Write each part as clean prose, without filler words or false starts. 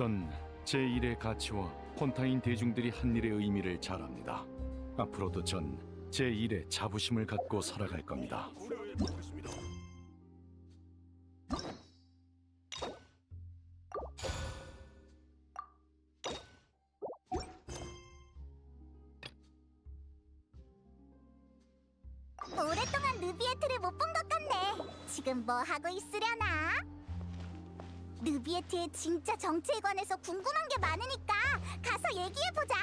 전 제1의 가치와 폰타인 대중들이 한 일의 의미를 잘 압니다. 앞으로도 전 제1의 자부심을 갖고 살아갈 겁니다. 고려해 보겠습니다. 오랫동안 느비에트를 못 본 것 같네. 지금 뭐 하고 있으려나? 느비에트의 진짜 정체에 관해서 궁금한 게 많으니까 가서 얘기해보자.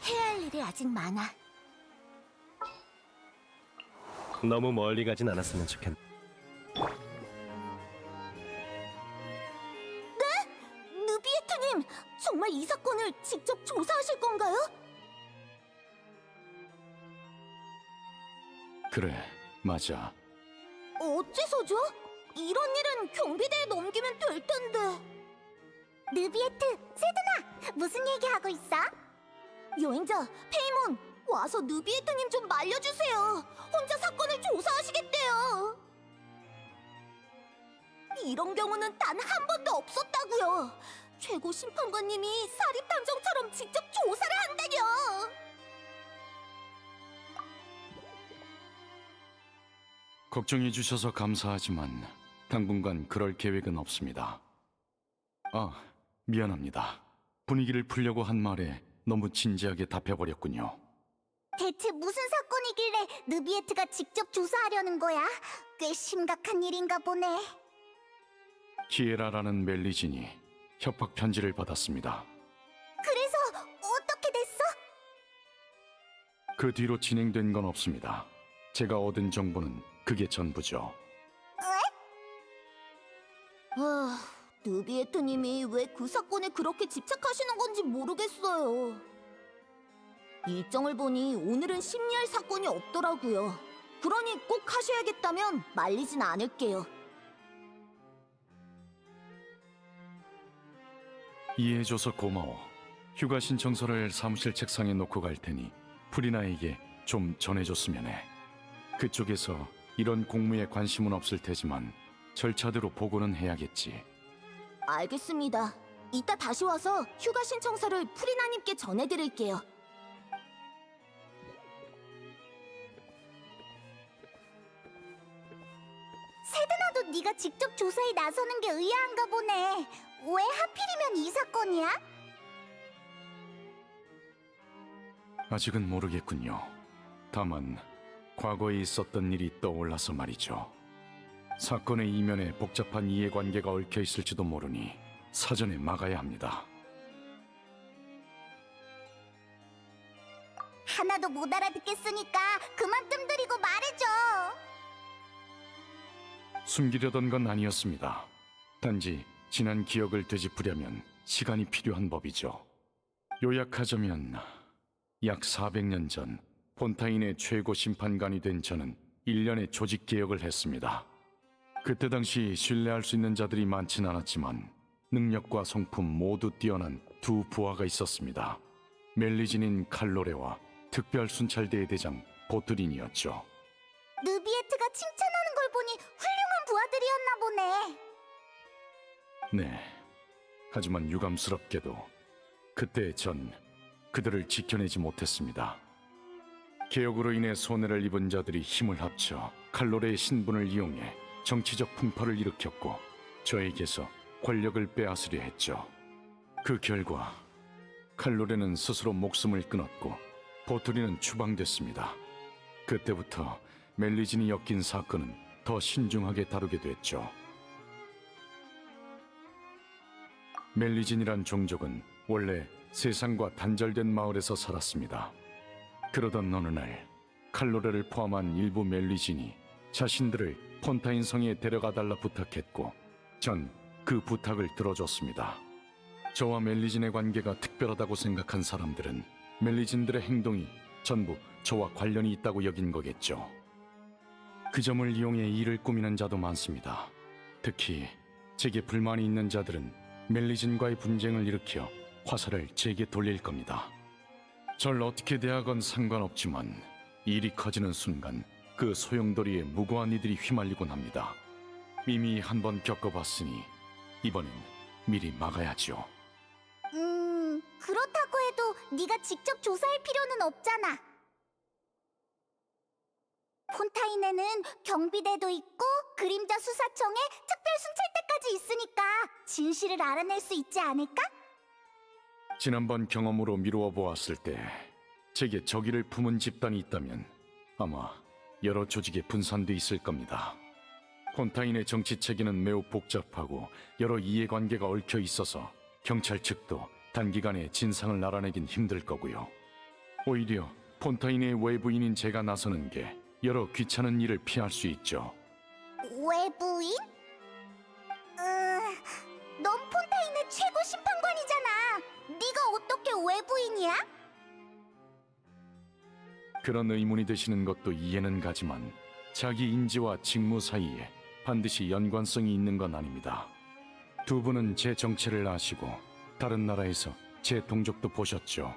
해야 할 일이 아직 많아. 너무 멀리 가진 않았으면 좋겠네. 느비에트님, 정말 이 사건을 직접 조사하실 건가요? 그래, 맞아. 어째서죠? 이런 일은 경비대에 넘기면 될 텐데. 느비에트, 세드나, 무슨 얘기하고 있어? 여행자, 페이몬, 와서 느비에트님 좀 말려주세요. 혼자 사건을 조사하시겠대요. 이런 경우는 단 한 번도 없었다고요. 최고 심판관님이 사립탐정처럼 직접 조사를 한다뇨. 걱정해 주셔서 감사하지만 당분간 그럴 계획은 없습니다. 아, 미안합니다. 분위기를 풀려고 한 말에 너무 진지하게 답해버렸군요. 대체 무슨 사건이길래 느비에트가 직접 조사하려는 거야? 꽤 심각한 일인가 보네. 키에라라는 멜리진이 협박 편지를 받았습니다. 그래서 어떻게 됐어? 그 뒤로 진행된 건 없습니다. 제가 얻은 정보는 그게 전부죠. 느비에트님이 왜 그 사건에 그렇게 집착하시는 건지 모르겠어요. 일정을 보니 오늘은 심리할 사건이 없더라고요. 그러니 꼭 하셔야겠다면 말리진 않을게요. 이해해줘서 고마워. 휴가 신청서를 사무실 책상에 놓고 갈 테니 프리나에게 좀 전해줬으면 해. 그쪽에서 이런 공무에 관심은 없을 테지만 절차대로 보고는 해야겠지. 알겠습니다. 이따 다시 와서 휴가 신청서를 프리나님께 전해드릴게요. 세드나도 네가 직접 조사에 나서는 게 의아한가 보네. 왜 하필이면 이 사건이야? 아직은 모르겠군요. 다만 과거에 있었던 일이 떠올라서 말이죠. 사건의 이면에 복잡한 이해관계가 얽혀 있을지도 모르니 사전에 막아야 합니다. 하나도 못 알아듣겠으니까 그만 뜸들이고 말해줘. 숨기려던 건 아니었습니다. 단지 지난 기억을 되짚으려면 시간이 필요한 법이죠. 요약하자면 약 400년 전 폰타인의 최고 심판관이 된 저는 1년의 조직 개혁을 했습니다. 그때 당시 신뢰할 수 있는 자들이 많진 않았지만 능력과 성품 모두 뛰어난 두 부하가 있었습니다. 멜리진인 칼로레와 특별 순찰대의 대장 보트린이었죠. 느비에트가 칭찬하는 걸 보니 훌륭한 부하들이었나 보네. 네, 하지만 유감스럽게도 그때 전 그들을 지켜내지 못했습니다. 개혁으로 인해 손해를 입은 자들이 힘을 합쳐 칼로레의 신분을 이용해 정치적 풍파를 일으켰고 저에게서 권력을 빼앗으려 했죠. 그 결과 칼로레는 스스로 목숨을 끊었고 보토리는 추방됐습니다. 그때부터 멜리진이 엮인 사건은 더 신중하게 다루게 됐죠. 멜리진이란 종족은 원래 세상과 단절된 마을에서 살았습니다. 그러던 어느 날 칼로레를 포함한 일부 멜리진이 자신들을 폰타인 성에 데려가 달라 부탁했고 전 그 부탁을 들어줬습니다. 저와 멜리진의 관계가 특별하다고 생각한 사람들은 멜리진들의 행동이 전부 저와 관련이 있다고 여긴 거겠죠. 그 점을 이용해 일을 꾸미는 자도 많습니다. 특히 제게 불만이 있는 자들은 멜리진과의 분쟁을 일으켜 화살을 제게 돌릴 겁니다. 절 어떻게 대하건 상관없지만 일이 커지는 순간 그 소용돌이에 무고한 이들이 휘말리곤 합니다. 이미 한번 겪어봤으니 이번엔 미리 막아야죠. 그렇다고 해도 네가 직접 조사할 필요는 없잖아. 폰타인에는 경비대도 있고 그림자 수사청에 특별 순찰대까지 있으니까 진실을 알아낼 수 있지 않을까? 지난번 경험으로 미루어 보았을 때 제게 적의를 품은 집단이 있다면 아마 여러 조직에 분산돼 있을 겁니다. 폰타인의 정치 체계는 매우 복잡하고 여러 이해관계가 얽혀 있어서 경찰 측도 단기간에 진상을 알아내긴 힘들 거고요. 오히려 폰타인의 외부인인 제가 나서는 게 여러 귀찮은 일을 피할 수 있죠. 외부인? 넌 폰타인의 최고 심판관이잖아. 네가 어떻게 외부인이야? 그런 의문이 드시는 것도 이해는 가지만 자기 인지와 직무 사이에 반드시 연관성이 있는 건 아닙니다. 두 분은 제 정체를 아시고 다른 나라에서 제 동족도 보셨죠.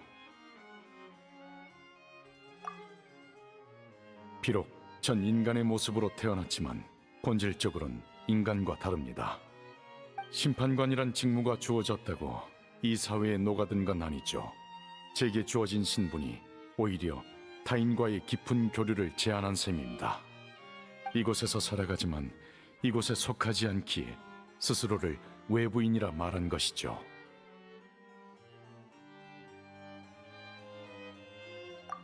비록 전 인간의 모습으로 태어났지만 본질적으론 인간과 다릅니다. 심판관이란 직무가 주어졌다고 이 사회에 녹아든 건 아니죠. 제게 주어진 신분이 오히려 타인과의 깊은 교류를 제한한 셈입니다. 이곳에서 살아가지만 이곳에 속하지 않기에 스스로를 외부인이라 말한 것이죠.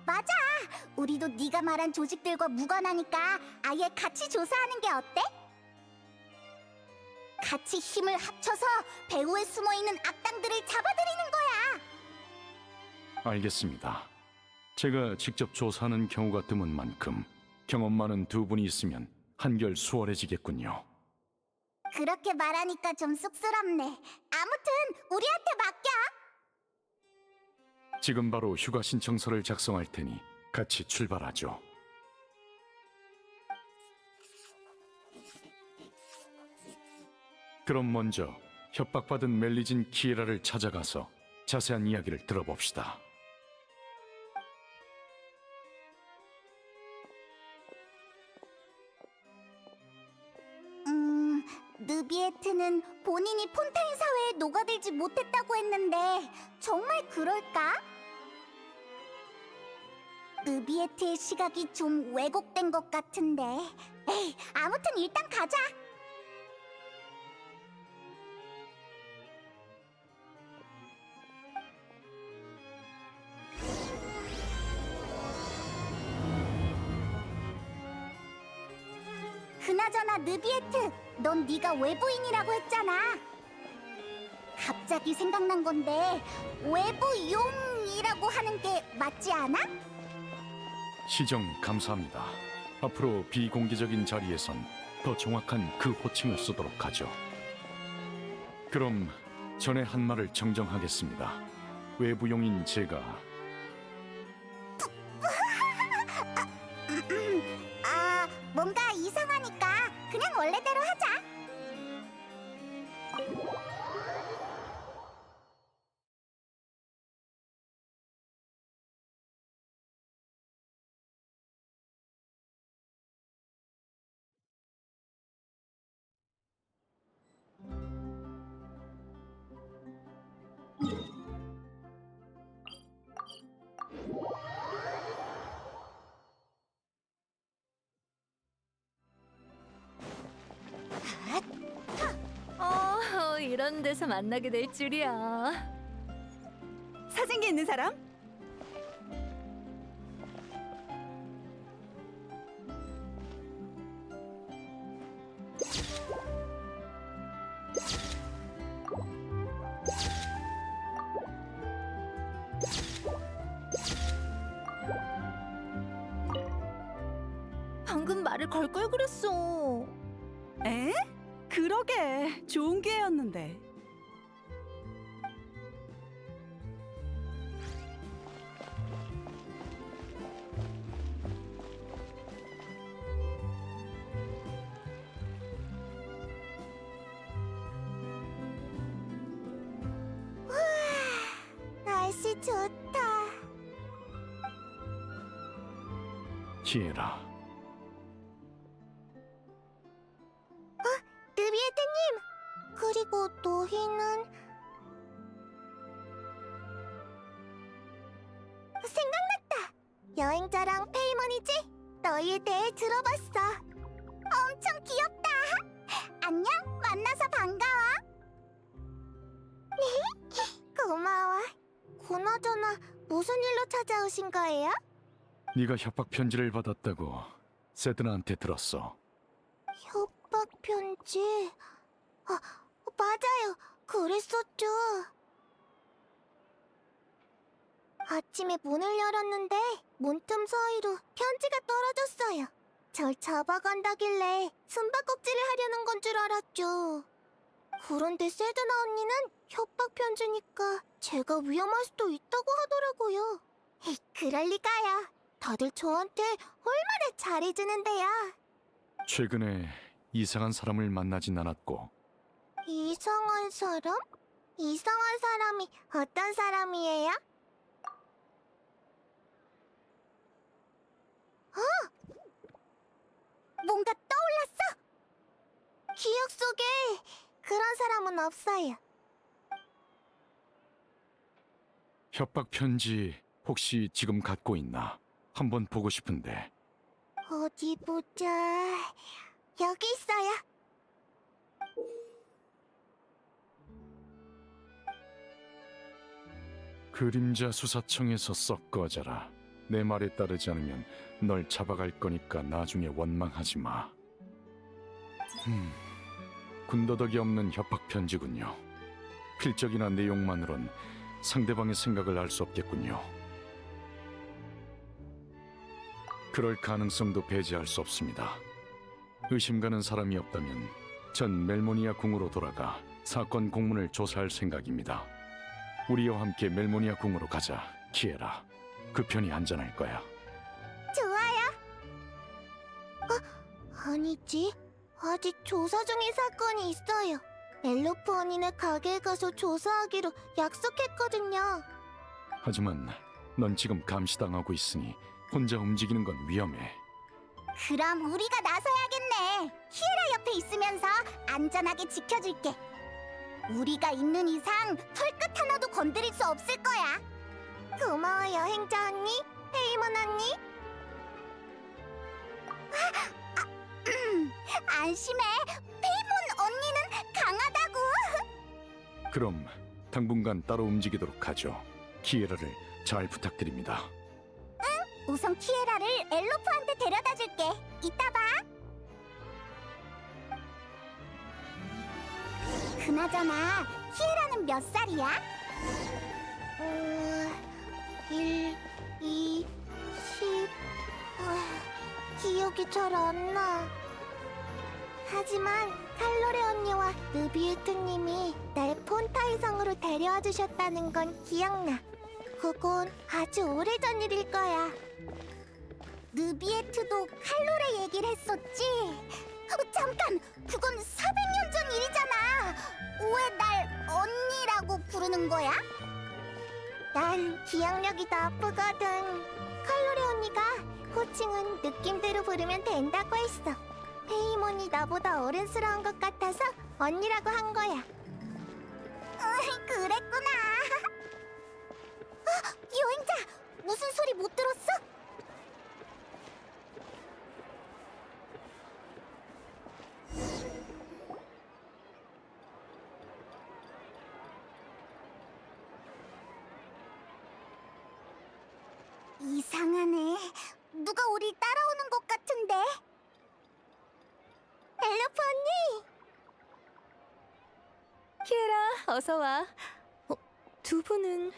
맞아. 우리도 네가 말한 조직들과 무관하니까 아예 같이 조사하는 게 어때? 같이 힘을 합쳐서 배후에 숨어있는 악당들을 잡아들이는 거야. 알겠습니다. 제가 직접 조사하는 경우가 드문 만큼 경험 많은 두 분이 있으면 한결 수월해지겠군요. 그렇게 말하니까 좀 쑥스럽네. 아무튼 우리한테 맡겨. 지금 바로 휴가 신청서를 작성할 테니 같이 출발하죠. 그럼 먼저 협박받은 멜리진 키에라를 찾아가서 자세한 이야기를 들어봅시다. 느비에트는 본인이 폰타인 사회에 녹아들지 못했다고 했는데 정말 그럴까? 느비에트의 시각이 좀 왜곡된 것 같은데. 에이, 아무튼 일단 가자. 그나저나 느비에트, 넌 네가 외부인이라고 했잖아. 갑자기 생각난 건데 외부용이라고 하는 게 맞지 않아? 시정 감사합니다. 앞으로 비공개적인 자리에선 더 정확한 그 호칭을 쓰도록 하죠. 그럼 전에 한 말을 정정하겠습니다. 외부용인 제가 뭔가 이상하니까 그냥 원래대로 하자. 그런 데서 만나게 될 줄이야. 사진기 있는 사람? 방금 말을 걸 걸 그랬어. 에? 그러게 좋은 기회였는데. 날씨 좋다. 키에라, 느비에트님, 그리고 너희는 생각났다. 여행자랑 페이먼이지? 너희에 대해 들어봤어. 엄청 귀엽다. 안녕, 만나서 반가워. 고마워. 그나저나 무슨 일로 찾아오신 거예요? 네가 협박 편지를 받았다고 세드나한테 들었어. 협박 편지? 아, 맞아요. 그랬었죠. 아침에 문을 열었는데 문틈 사이로 편지가 떨어졌어요. 절 잡아간다길래 숨바꼭질을 하려는 건 줄 알았죠. 그런데 세드나 언니는 협박 편지니까 제가 위험할 수도 있다고 하더라고요. 그럴 리가요. 다들 저한테 얼마나 잘해주는데요. 최근에 이상한 사람을 만나진 않았고 이상한 사람? 이상한 사람이 어떤 사람이에요? 뭔가 떠올랐어! 기억 속에 그런 사람은 없어요. 협박 편지 혹시 지금 갖고 있나? 한번 보고 싶은데. 어디 보자. 여기 있어요. 그림자 수사청에서 썩 꺼져라. 내 말에 따르지 않으면 널 잡아갈 거니까 나중에 원망하지 마. 군더더기 없는 협박 편지군요. 필적이나 내용만으론 상대방의 생각을 알 수 없겠군요. 그럴 가능성도 배제할 수 없습니다. 의심 가는 사람이 없다면 전 멜모니아 궁으로 돌아가 사건 공문을 조사할 생각입니다. 우리와 함께 멜모니아 궁으로 가자, 키에라. 그 편이 안전할 거야. 좋아요. 아니지. 아직 조사 중인 사건이 있어요. 엘로프 언니네 가게에 가서 조사하기로 약속했거든요. 하지만 넌 지금 감시당하고 있으니 혼자 움직이는 건 위험해. 그럼 우리가 나서야겠네. 키에라 옆에 있으면서 안전하게 지켜줄게. 우리가 있는 이상 털끝 하나도 건드릴 수 없을 거야. 고마워 여행자 언니, 페이먼 언니. 안심해. 페이몬 언니는 강하다고. 그럼 당분간 따로 움직이도록 하죠. 키에라를 잘 부탁드립니다. 우선 키에라를 엘로프한테 데려다 줄게. 이따 봐. 그나저나 키에라는 몇 살이야? 1, 2, 10... 기억이 잘 안 나. 하지만 칼로레 언니와 느비에트님이 날 폰타이 성으로 데려와 주셨다는 건 기억나. 그건 아주 오래전 일일 거야. 느비에트도 칼로레 얘기를 했었지? 잠깐! 그건 400년 전 일이잖아! 왜 날 언니라고 부르는 거야? 난 기억력이 나쁘거든. 칼로레 언니가 호칭은 느낌대로 부르면 된다고 했어. 페이몬이 나보다 어른스러운 것 같아서 언니라고 한 거야. 그랬구나. 여행자! 무슨 소리 못 들었어? 어서 와. 두 분은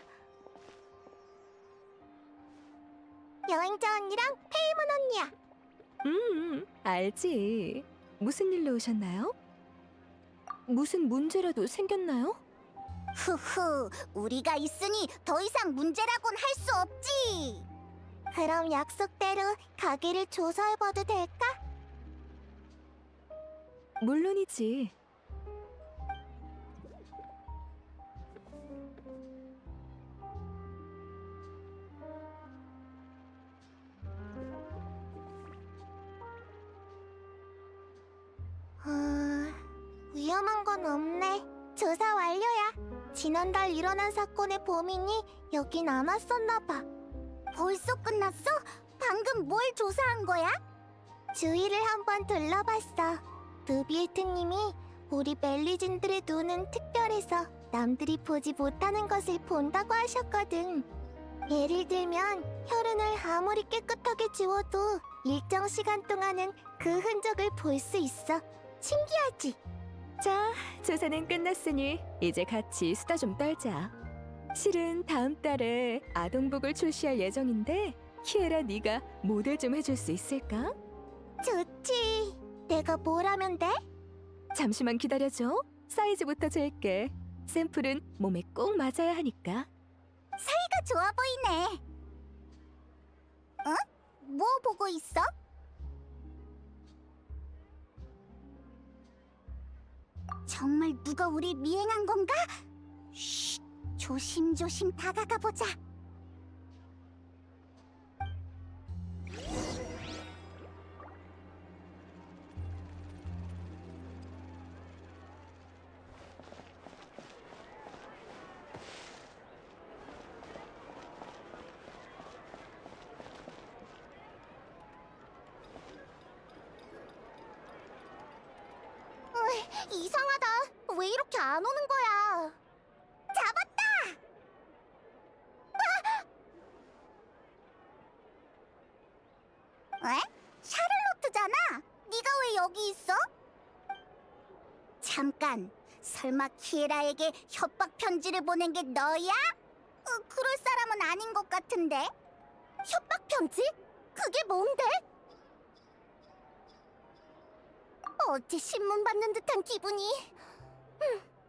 여행자 언니랑 페이몬 언니야. 알지. 무슨 일로 오셨나요? 무슨 문제라도 생겼나요? 후후, 우리가 있으니 더 이상 문제라곤 할 수 없지. 그럼 약속대로 가게를 조사해봐도 될까? 물론이지. 위험한 건 없네. 조사 완료야. 지난달 일어난 사건의 범인이 여긴 안 왔었나 봐. 벌써 끝났어? 방금 뭘 조사한 거야? 주위를 한번 둘러봤어. 누비에트님이 우리 멜리진들의 눈은 특별해서 남들이 보지 못하는 것을 본다고 하셨거든. 예를 들면 혈흔을 아무리 깨끗하게 지워도 일정 시간 동안은 그 흔적을 볼 수 있어. 신기하지? 자, 조사는 끝났으니 이제 같이 수다 좀 떨자. 실은 다음 달에 아동복을 출시할 예정인데 키에라 네가 모델 좀 해줄 수 있을까? 좋지. 내가 뭘 하면 돼? 잠시만 기다려줘. 사이즈부터 잴게. 샘플은 몸에 꼭 맞아야 하니까. 사이가 좋아 보이네. 어? 뭐 보고 있어? 정말 누가 우리 미행한 건가? 쉿, 조심조심 다가가 보자. 이상하다. 왜 이렇게 안 오는 거야? 잡았다! 에? 샤를로트잖아. 네가 왜 여기 있어? 잠깐. 설마 키에라에게 협박 편지를 보낸 게 너야? 그럴 사람은 아닌 것 같은데. 협박 편지? 그게 뭔데? 어째 신문 받는 듯한 기분이.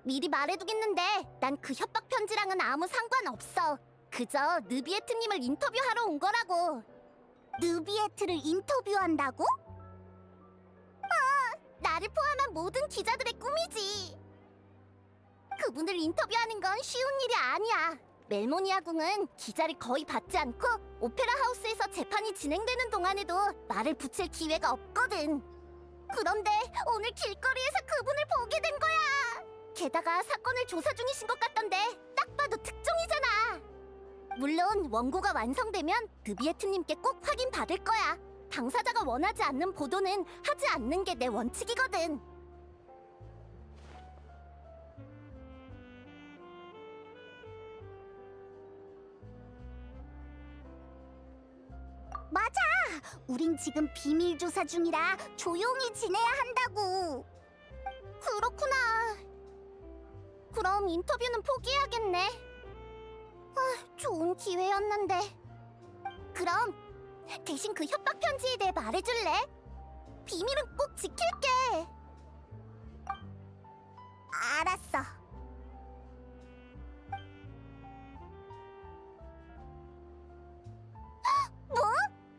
미리 말해두겠는데 난 그 협박 편지랑은 아무 상관없어. 그저 느비에트님을 인터뷰하러 온 거라고. 느비에트를 인터뷰한다고? 나를 포함한 모든 기자들의 꿈이지. 그분을 인터뷰하는 건 쉬운 일이 아니야. 멜모니아 궁은 기자를 거의 받지 않고 오페라 하우스에서 재판이 진행되는 동안에도 말을 붙일 기회가 없거든. 그런데 오늘 길거리에서 그분을 보게 된 거야. 게다가 사건을 조사 중이신 것 같던데 딱 봐도 특종이잖아. 물론 원고가 완성되면 느비에트님께 꼭 확인받을 거야. 당사자가 원하지 않는 보도는 하지 않는 게 내 원칙이거든. 맞아! 우린 지금 비밀 조사 중이라 조용히 지내야 한다고. 그렇구나. 그럼 인터뷰는 포기해야겠네. 좋은 기회였는데. 그럼 대신 그 협박 편지에 대해 말해줄래? 비밀은 꼭 지킬게. 알았어. 뭐?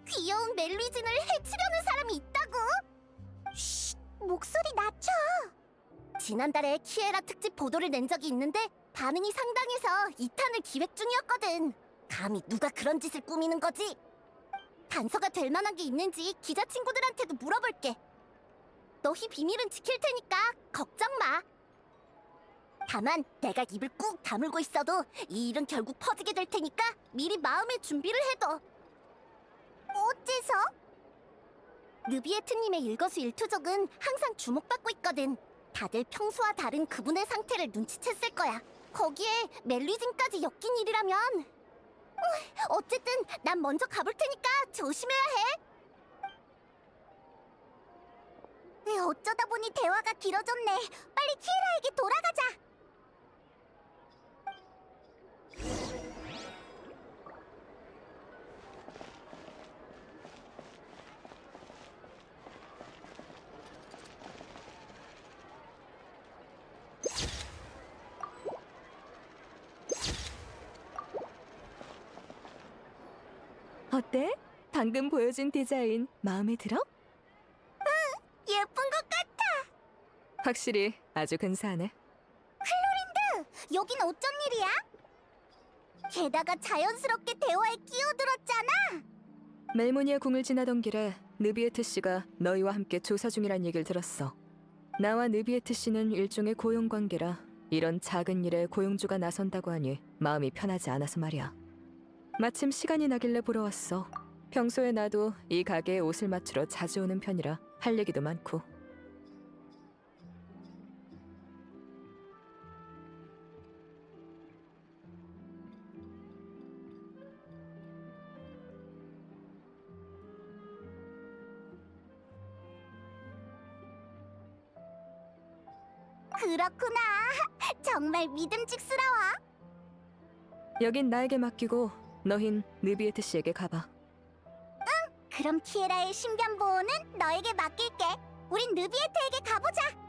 귀여운 멜리진을 해치려는 사람이 있다고? 쉿, 목소리 낮춰. 지난달에 키에라 특집 보도를 낸 적이 있는데 반응이 상당해서 2탄을 기획 중이었거든. 감히 누가 그런 짓을 꾸미는 거지? 단서가 될 만한 게 있는지 기자 친구들한테도 물어볼게. 너희 비밀은 지킬 테니까 걱정 마. 다만 내가 입을 꾹 다물고 있어도 이 일은 결국 퍼지게 될 테니까 미리 마음의 준비를 해둬. 어째서? 느비에트님의 일거수일투족은 항상 주목받고 있거든. 다들 평소와 다른 그분의 상태를 눈치챘을 거야. 거기에 멜리진까지 엮인 일이라면. 어쨌든 난 먼저 가볼 테니까 조심해야 해. 어쩌다 보니 대화가 길어졌네. 빨리 키에라에게 돌아가자. 어때? 방금 보여준 디자인 마음에 들어? 예쁜 것 같아. 확실히 아주 근사하네. 여긴 어쩐 일이야? 게다가 자연스럽게 대화에 끼어들었잖아. 멜모니아 궁을 지나던 길에 느비에트 씨가 너희와 함께 조사 중이란 얘기를 들었어. 나와 느비에트 씨는 일종의 고용 관계라 이런 작은 일에 고용주가 나선다고 하니 마음이 편하지 않아서 말이야. 마침 시간이 나길래 보러 왔어. 평소에 나도 이 가게에 옷을 맞추러 자주 오는 편이라 할 얘기도 많고. 그렇구나. 정말 믿음직스러워. 여긴 나에게 맡기고 너흰 느비에트 씨에게 가봐. 그럼 키에라의 신변 보호는 너에게 맡길게. 우린 느비에트에게 가보자.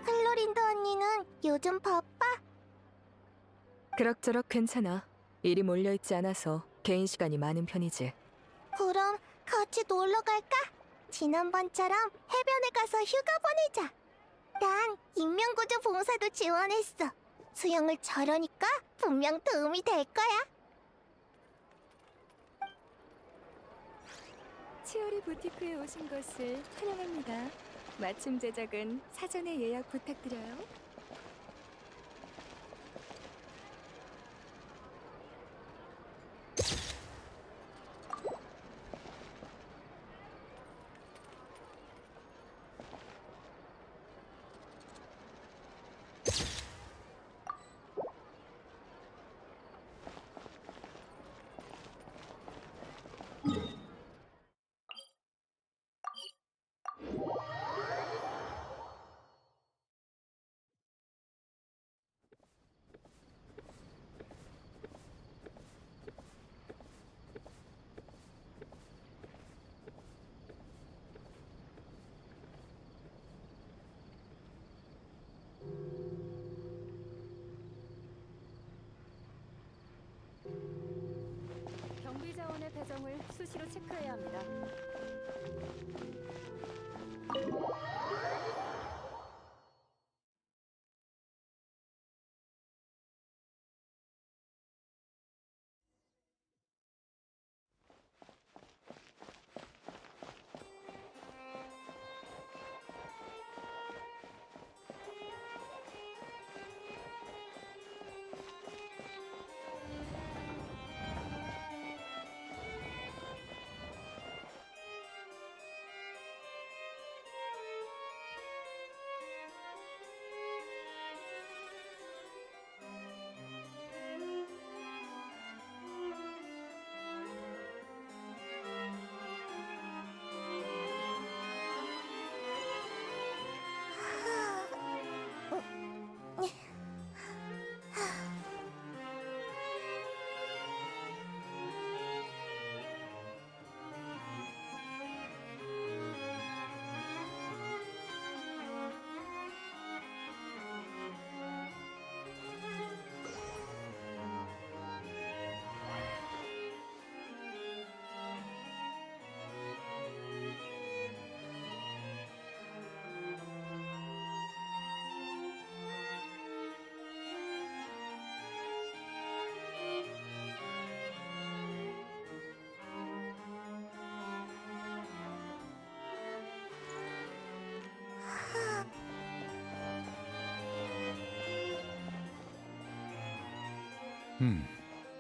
클로린드 언니는 요즘 바빠? 그럭저럭 괜찮아. 일이 몰려있지 않아서 개인 시간이 많은 편이지. 그럼 같이 놀러 갈까? 지난번처럼 해변에 가서 휴가 보내자. 난 인명구조 봉사도 지원했어. 수영을 잘하니까 분명 도움이 될 거야. 치어리 부티크에 오신 것을 환영합니다. 맞춤 제작은 사전에 예약 부탁드려요. 경비 자원의 배정을 수시로 체크해야 합니다.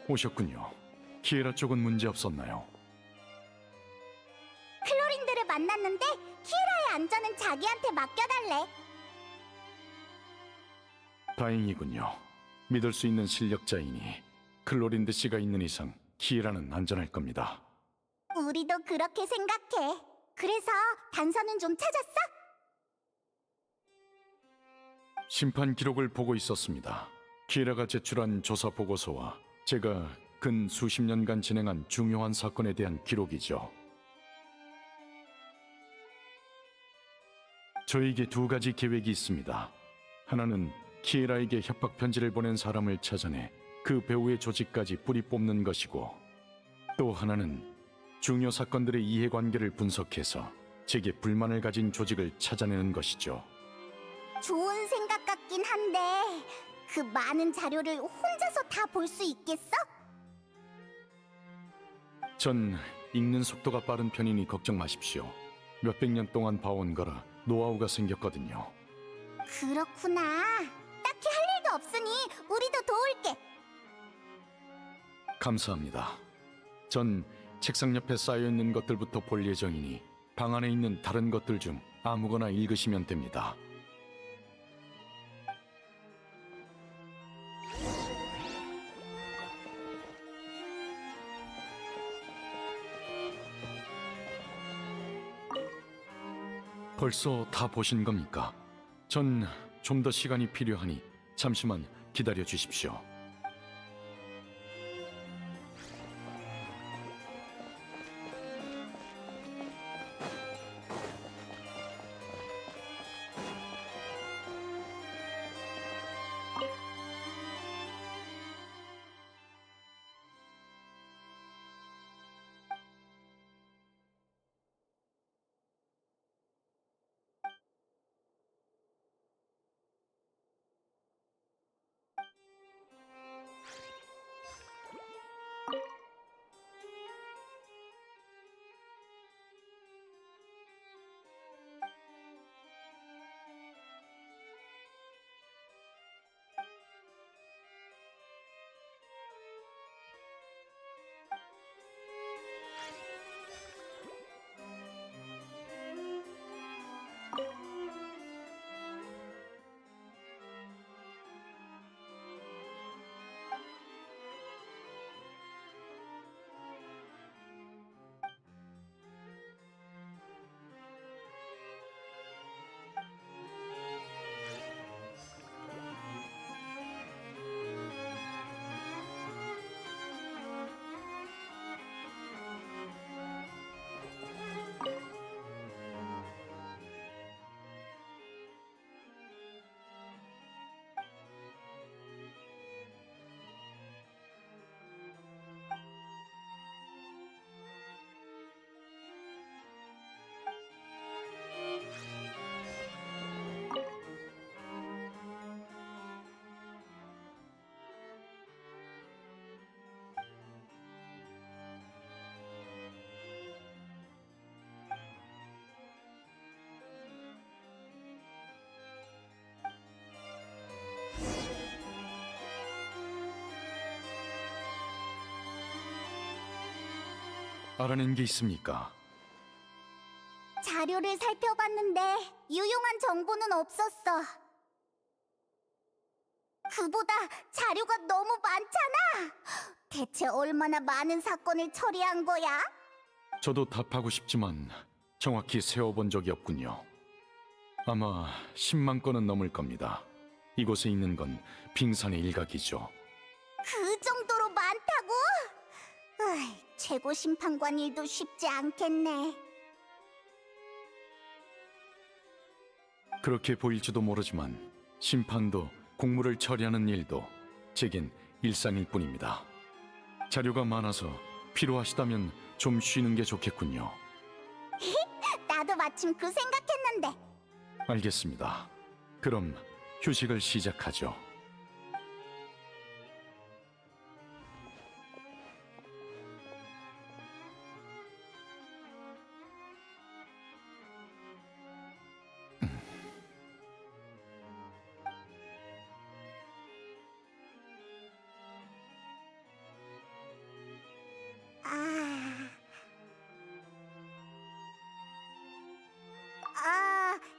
오셨군요. 키에라 쪽은 문제 없었나요? 클로린드를 만났는데 키에라의 안전은 자기한테 맡겨달래. 다행이군요. 믿을 수 있는 실력자이니 클로린드 씨가 있는 이상 키에라는 안전할 겁니다. 우리도 그렇게 생각해. 그래서 단서는 좀 찾았어? 심판 기록을 보고 있었습니다. 키에라가 제출한 조사 보고서와 제가 근 수십 년간 진행한 중요한 사건에 대한 기록이죠. 저에게 두 가지 계획이 있습니다. 하나는 키에라에게 협박 편지를 보낸 사람을 찾아내 그 배우의 조직까지 뿌리 뽑는 것이고, 또 하나는 중요 사건들의 이해관계를 분석해서 제게 불만을 가진 조직을 찾아내는 것이죠. 좋은 생각 같긴 한데 그 많은 자료를 혼자서 다 볼 수 있겠어? 전 읽는 속도가 빠른 편이니 걱정 마십시오. 몇백 년 동안 봐온 거라 노하우가 생겼거든요. 그렇구나. 딱히 할 일도 없으니 우리도 도울게. 감사합니다. 전 책상 옆에 쌓여있는 것들부터 볼 예정이니 방 안에 있는 다른 것들 중 아무거나 읽으시면 됩니다. 벌써 다 보신 겁니까? 전 좀 더 시간이 필요하니 잠시만 기다려 주십시오. 알아낸 게 있습니까? 자료를 살펴봤는데 유용한 정보는 없었어. 그보다 자료가 너무 많잖아. 대체 얼마나 많은 사건을 처리한 거야? 저도 답하고 싶지만 정확히 세어본 적이 없군요. 아마 10만 건은 넘을 겁니다. 이곳에 있는 건 빙산의 일각이죠. 그 정도로 많다고? 최고 심판관 일도 쉽지 않겠네. 그렇게 보일지도 모르지만 심판도 공무를 처리하는 일도 제겐 일상일 뿐입니다. 자료가 많아서 필요하시다면 좀 쉬는 게 좋겠군요. 나도 마침 그 생각했는데. 알겠습니다. 그럼 휴식을 시작하죠.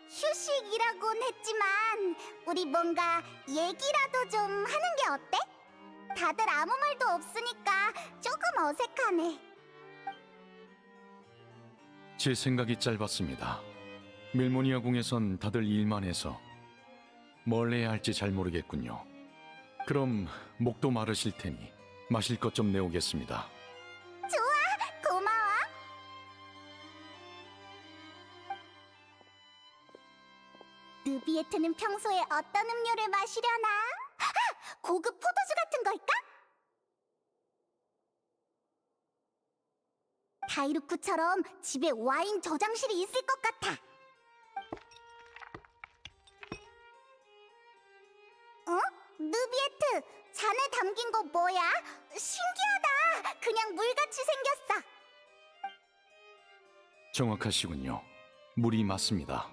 휴식이라곤 했지만 우리 뭔가 얘기라도 좀 하는 게 어때? 다들 아무 말도 없으니까 조금 어색하네. 제 생각이 짧았습니다. 멜모니아 궁에선 다들 일만 해서 뭘 해야 할지 잘 모르겠군요. 그럼 목도 마르실 테니 마실 것 좀 내오겠습니다. 고마워. 느비에트는 평소에 어떤 음료를 마시려나? 고급 포도주 같은 걸까? 다이루크처럼 집에 와인 저장실이 있을 것 같아. 어? 느비에트, 잔에 담긴 거 뭐야? 신기하다. 그냥 물같이 생겼어. 정확하시군요. 물이 맞습니다.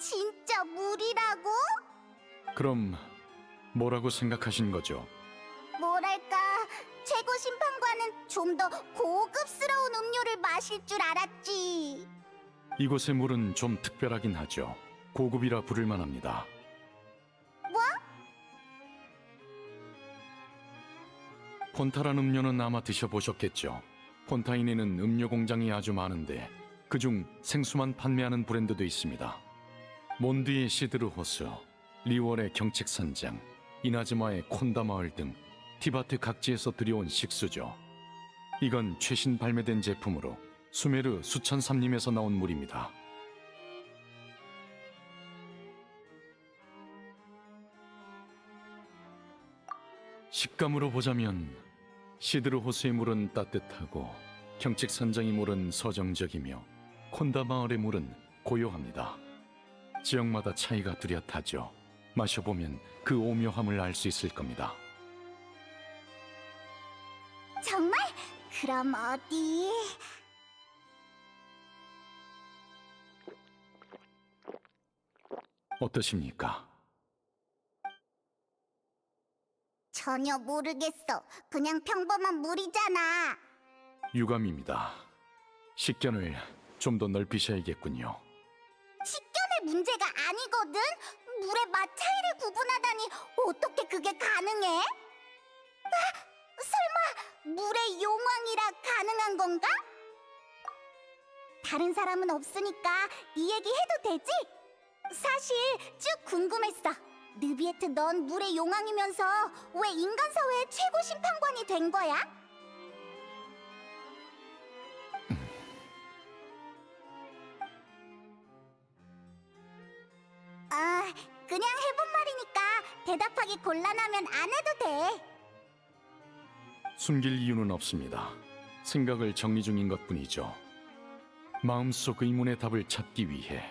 진짜 물이라고? 그럼 뭐라고 생각하신 거죠? 뭐랄까, 최고 심판관은 좀 더 고급스러운 음료를 마실 줄 알았지. 이곳의 물은 좀 특별하긴 하죠. 고급이라 부를 만합니다. 뭐? 폰타란 음료는 아마 드셔보셨겠죠. 폰타인에는 음료 공장이 아주 많은데 그중 생수만 판매하는 브랜드도 있습니다. 몬드의 시드르호스, 리월의 경책산장, 이나즈마의 콘다마을 등 티바트 각지에서 들여온 식수죠. 이건 최신 발매된 제품으로 수메르 수천삼림에서 나온 물입니다. 식감으로 보자면 시드르호스의 물은 따뜻하고 경책산장의 물은 서정적이며 콘다마을의 물은 고요합니다. 지역마다 차이가 뚜렷하죠. 마셔보면 그 오묘함을 알 수 있을 겁니다. 정말? 그럼 어디? 어떠십니까? 전혀 모르겠어. 그냥 평범한 물이잖아. 유감입니다. 식견을 좀 더 넓히셔야겠군요. 식견의 문제가 아니거든. 물의 맛 차이를 구분하다니 어떻게 그게 가능해? 설마 물의 용왕이라 가능한 건가? 다른 사람은 없으니까 이 얘기 해도 되지? 사실 쭉 궁금했어. 느비에트, 넌 물의 용왕이면서 왜 인간 사회의 최고 심판관이 된 거야? 아, 그냥 해본 말이니까 대답하기 곤란하면 안 해도 돼. 숨길 이유는 없습니다. 생각을 정리 중인 것뿐이죠. 마음속 의문의 답을 찾기 위해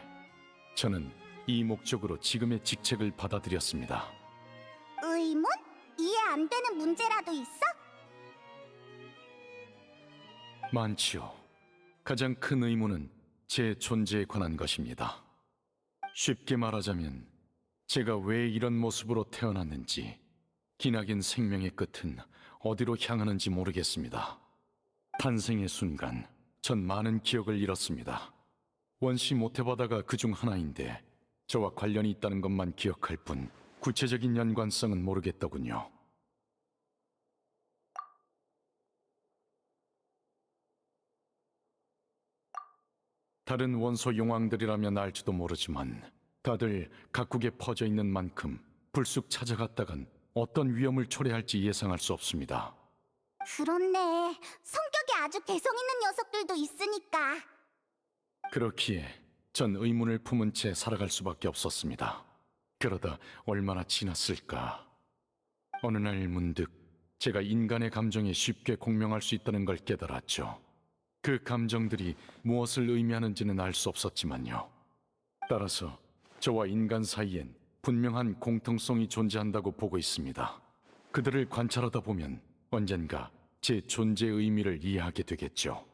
저는 이 목적으로 지금의 직책을 받아들였습니다. 의문? 이해 안 되는 문제라도 있어? 많지요. 가장 큰 의문은 제 존재에 관한 것입니다. 쉽게 말하자면 제가 왜 이런 모습으로 태어났는지, 기나긴 생명의 끝은 어디로 향하는지 모르겠습니다. 탄생의 순간 전 많은 기억을 잃었습니다. 원시 모태바다가 그중 하나인데 저와 관련이 있다는 것만 기억할 뿐 구체적인 연관성은 모르겠더군요. 다른 원소 용왕들이라면 알지도 모르지만 다들 각국에 퍼져 있는 만큼 불쑥 찾아갔다간 어떤 위험을 초래할지 예상할 수 없습니다. 그렇네. 성격이 아주 개성 있는 녀석들도 있으니까. 그렇기에 전 의문을 품은 채 살아갈 수밖에 없었습니다. 그러다 얼마나 지났을까. 어느 날 문득 제가 인간의 감정에 쉽게 공명할 수 있다는 걸 깨달았죠. 그 감정들이 무엇을 의미하는지는 알 수 없었지만요. 따라서 저와 인간 사이엔 분명한 공통성이 존재한다고 보고 있습니다. 그들을 관찰하다 보면 언젠가 제 존재의 의미를 이해하게 되겠죠.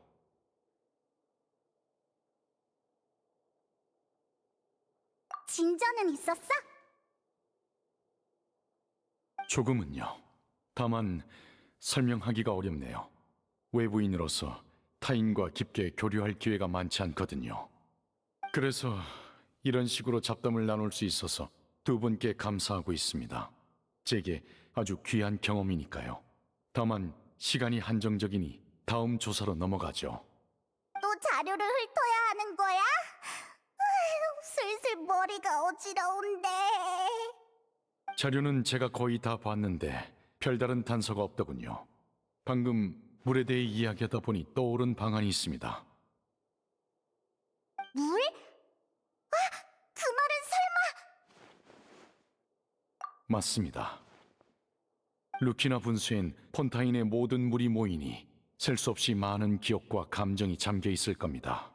진전은 있었어? 조금은요. 다만 설명하기가 어렵네요. 외부인으로서 타인과 깊게 교류할 기회가 많지 않거든요. 그래서 이런 식으로 잡담을 나눌 수 있어서 두 분께 감사하고 있습니다. 제게 아주 귀한 경험이니까요. 다만 시간이 한정적이니 다음 조사로 넘어가죠. 또 자료를 훑어야 하는 거야? 아휴, 슬슬 머리가 어지러운데. 자료는 제가 거의 다 봤는데 별다른 단서가 없더군요. 방금 물에 대해 이야기하다 보니 떠오른 방안이 있습니다. 물? 아, 그 말은 설마... 맞습니다. 루키나 분수엔 폰타인의 모든 물이 모이니 셀 수 없이 많은 기억과 감정이 잠겨 있을 겁니다.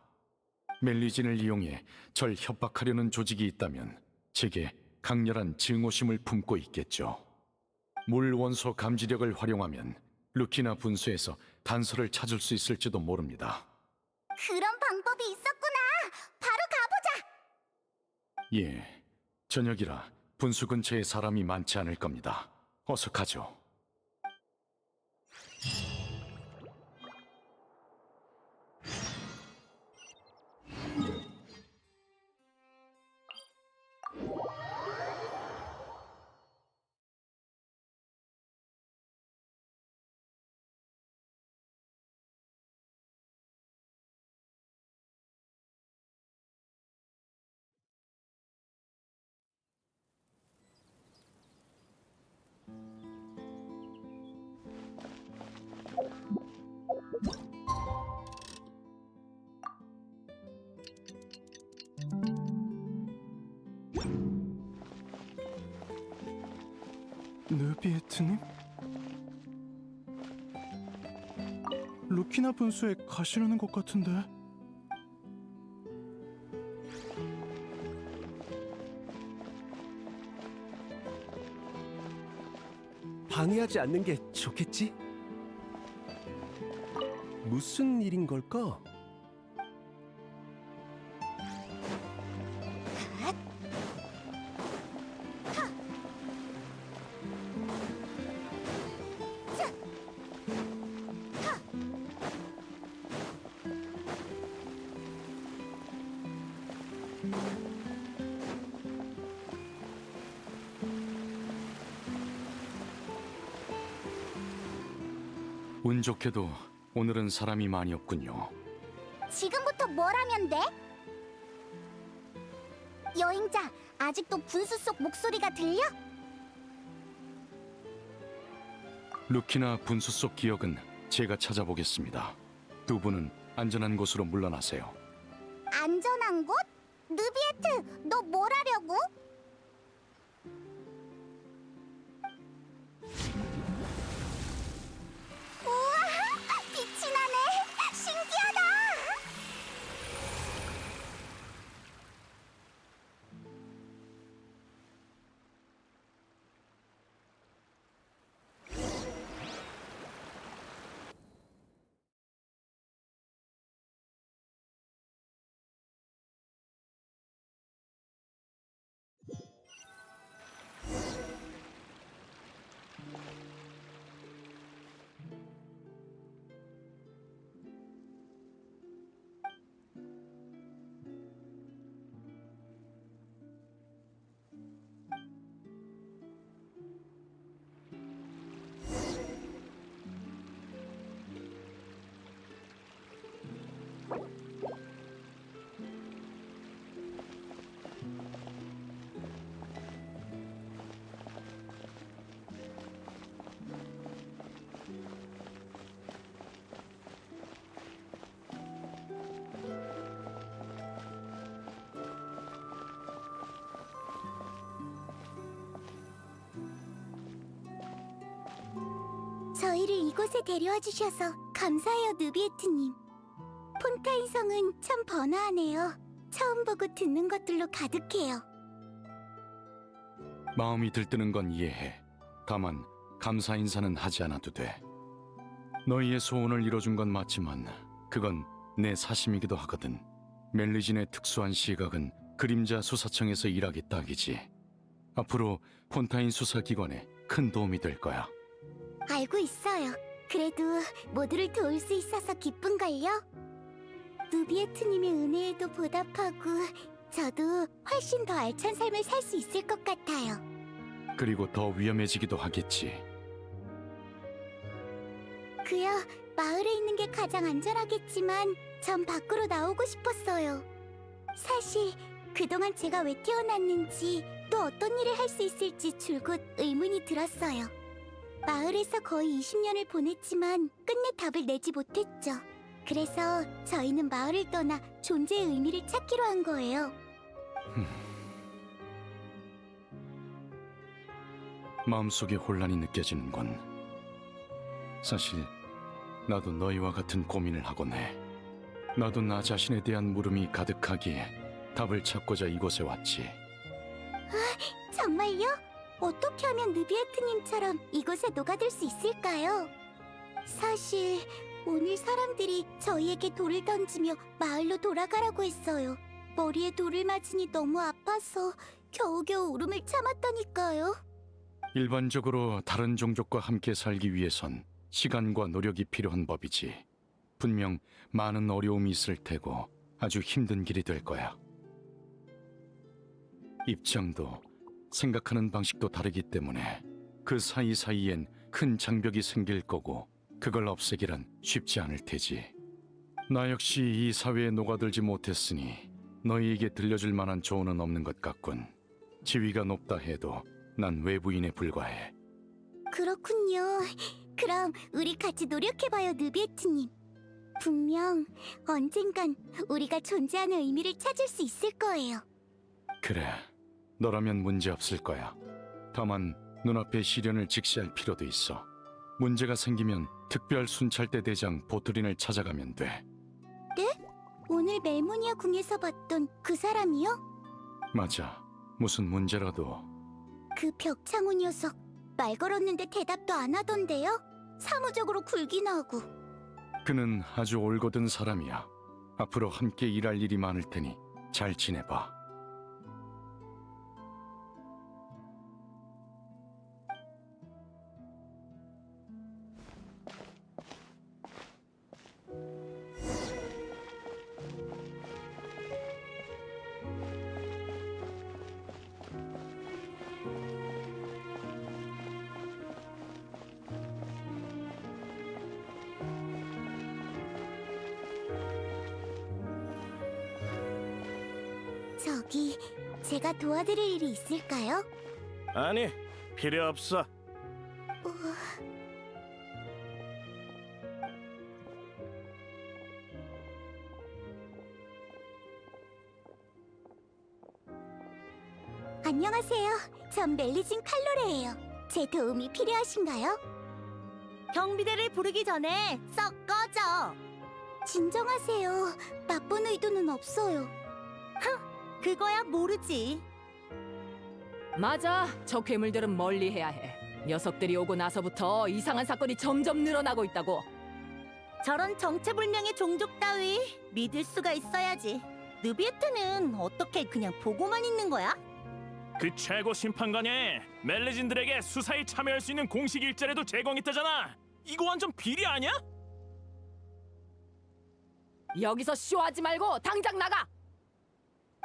멜리진을 이용해 절 협박하려는 조직이 있다면 제게 강렬한 증오심을 품고 있겠죠. 물 원소 감지력을 활용하면 루키나 분수에서 단서를 찾을 수 있을지도 모릅니다. 그런 방법이 있었구나. 바로 가보자. 예, 저녁이라 분수 근처에 사람이 많지 않을 겁니다. 어서 가죠. 느비에트님? 루키나 분수에 가시려는 것 같은데. 방해하지 않는 게 좋겠지? 무슨 일인 걸까? 운 좋게도 오늘은 사람이 많이 없군요. 지금부터 뭘 하면 돼? 여행자, 아직도 분수 속 목소리가 들려? 루키나 분수 속 기억은 제가 찾아보겠습니다. 두 분은 안전한 곳으로 물러나세요. 안전한 곳? 느비에트, 너 뭘 하려고? 우와, 빛이 나네. 신기하다. 저희를 이곳에 데려와 주셔서 감사해요, 느비에트님. 폰타인 성은 참 번화하네요. 처음 보고 듣는 것들로 가득해요. 마음이 들뜨는 건 이해해. 다만 감사 인사는 하지 않아도 돼. 너희의 소원을 이뤄준 건 맞지만 그건 내 사심이기도 하거든. 멜리진의 특수한 시각은 그림자 수사청에서 일하기 딱이지. 앞으로 폰타인 수사기관에 큰 도움이 될 거야. 알고 있어요. 그래도 모두를 도울 수 있어서 기쁜걸요. 누비에트님의 은혜에도 보답하고 저도 훨씬 더 알찬 삶을 살 수 있을 것 같아요. 그리고 더 위험해지기도 하겠지. 그야 마을에 있는 게 가장 안전하겠지만 전 밖으로 나오고 싶었어요. 사실 그동안 제가 왜 태어났는지 또 어떤 일을 할 수 있을지 줄곧 의문이 들었어요. 마을에서 거의 20년을 보냈지만 끝내 답을 내지 못했죠. 그래서 저희는 마을을 떠나 존재의 의미를 찾기로 한 거예요. 마음속에 혼란이 느껴지는군. 사실 나도 너희와 같은 고민을 하곤 해. 나도 나 자신에 대한 물음이 가득하기에 답을 찾고자 이곳에 왔지. 정말요? 어떻게 하면 느비에트님처럼 이곳에 녹아들 수 있을까요? 사실 오늘 사람들이 저희에게 돌을 던지며 마을로 돌아가라고 했어요. 머리에 돌을 맞으니 너무 아파서 겨우겨우 울음을 참았다니까요. 일반적으로 다른 종족과 함께 살기 위해선 시간과 노력이 필요한 법이지. 분명 많은 어려움이 있을 테고 아주 힘든 길이 될 거야. 입장도 생각하는 방식도 다르기 때문에 그 사이사이엔 큰 장벽이 생길 거고 그걸 없애기란 쉽지 않을 테지. 나 역시 이 사회에 녹아들지 못했으니 너희에게 들려줄 만한 조언은 없는 것 같군. 지위가 높다 해도 난 외부인에 불과해. 그렇군요. 그럼 우리 같이 노력해봐요, 느비에트님. 분명 언젠간 우리가 존재하는 의미를 찾을 수 있을 거예요. 그래, 너라면 문제 없을 거야. 다만 눈앞의 시련을 직시할 필요도 있어. 문제가 생기면 특별 순찰대 대장 보트린을 찾아가면 돼. 오늘 멜모니아 궁에서 봤던 그 사람이요? 맞아. 무슨 문제라도. 그 벽창호 녀석 말 걸었는데 대답도 안 하던데요? 사무적으로 굴긴 하고. 그는 아주 올곧은 사람이야. 앞으로 함께 일할 일이 많을 테니 잘 지내봐. 저기, 제가 도와드릴 일이 있을까요? 아니, 필요 없어. 안녕하세요. 전 멜리진 칼로레예요. 제 도움이 필요하신가요? 경비대를 부르기 전에 썩 꺼져. 진정하세요. 나쁜 의도는 없어요. 그거야 모르지. 맞아. 저 괴물들은 멀리해야 해. 녀석들이 오고 나서부터 이상한 사건이 점점 늘어나고 있다고. 저런 정체불명의 종족 따위 믿을 수가 있어야지. 느비에트는 어떻게 그냥 보고만 있는 거야? 그 최고 심판관에 멜리진들에게 수사에 참여할 수 있는 공식 일자리도 제공했다잖아. 이거 완전 비리 아니야? 여기서 쇼하지 말고 당장 나가.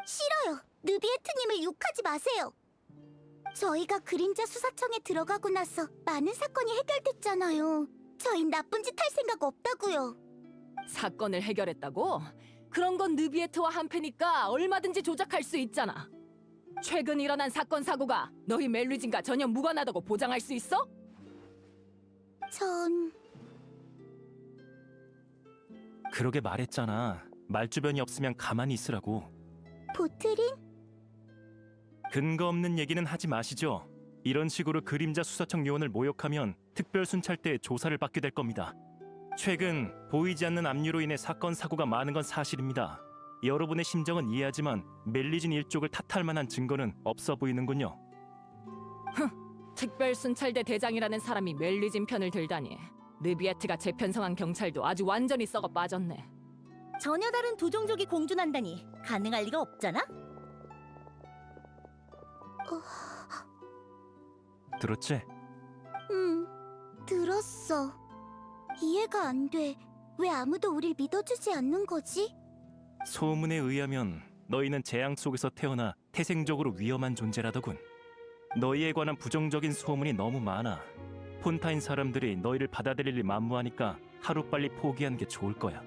싫어요. 느비에트님을 욕하지 마세요. 저희가 그림자 수사청에 들어가고 나서 많은 사건이 해결됐잖아요. 저희 나쁜 짓 할 생각 없다고요. 사건을 해결했다고? 그런 건 느비에트와 한패니까 얼마든지 조작할 수 있잖아. 최근 일어난 사건 사고가 너희 멜리진과 전혀 무관하다고 보장할 수 있어? 전... 그러게 말했잖아. 말주변이 없으면 가만히 있으라고. 보트린? 근거 없는 얘기는 하지 마시죠. 이런 식으로 그림자 수사청 요원을 모욕하면 특별순찰대에 조사를 받게 될 겁니다. 최근 보이지 않는 압류로 인해 사건 사고가 많은 건 사실입니다. 여러분의 심정은 이해하지만 멜리진 일족을 탓할 만한 증거는 없어 보이는군요. 특별순찰대 대장이라는 사람이 멜리진 편을 들다니. 느비에트가 재편성한 경찰도 아주 완전히 썩어 빠졌네. 전혀 다른 두 종족이 공존한다니 가능할 리가 없잖아. 들었지? 들었어. 이해가 안 돼. 왜 아무도 우릴 믿어주지 않는 거지? 소문에 의하면 너희는 재앙 속에서 태어나 태생적으로 위험한 존재라더군. 너희에 관한 부정적인 소문이 너무 많아. 폰타인 사람들이 너희를 받아들일 일 만무하니까 하루빨리 포기하는 게 좋을 거야.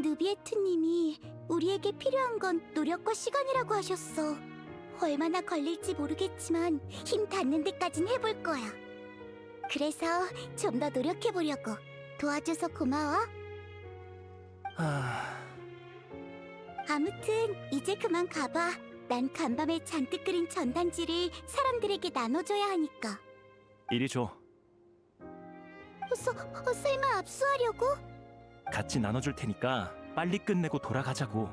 누비에트님이 우리에게 필요한 건 노력과 시간이라고 하셨어. 얼마나 걸릴지 모르겠지만 힘 닿는 데까진 해볼 거야. 그래서 좀 더 노력해보려고. 도와줘서 고마워. 아무튼 이제 그만 가봐. 난 간밤에 잔뜩 그린 전단지를 사람들에게 나눠줘야 하니까. 이리 줘. 설마 압수하려고? 같이 나눠줄 테니까 빨리 끝내고 돌아가자고.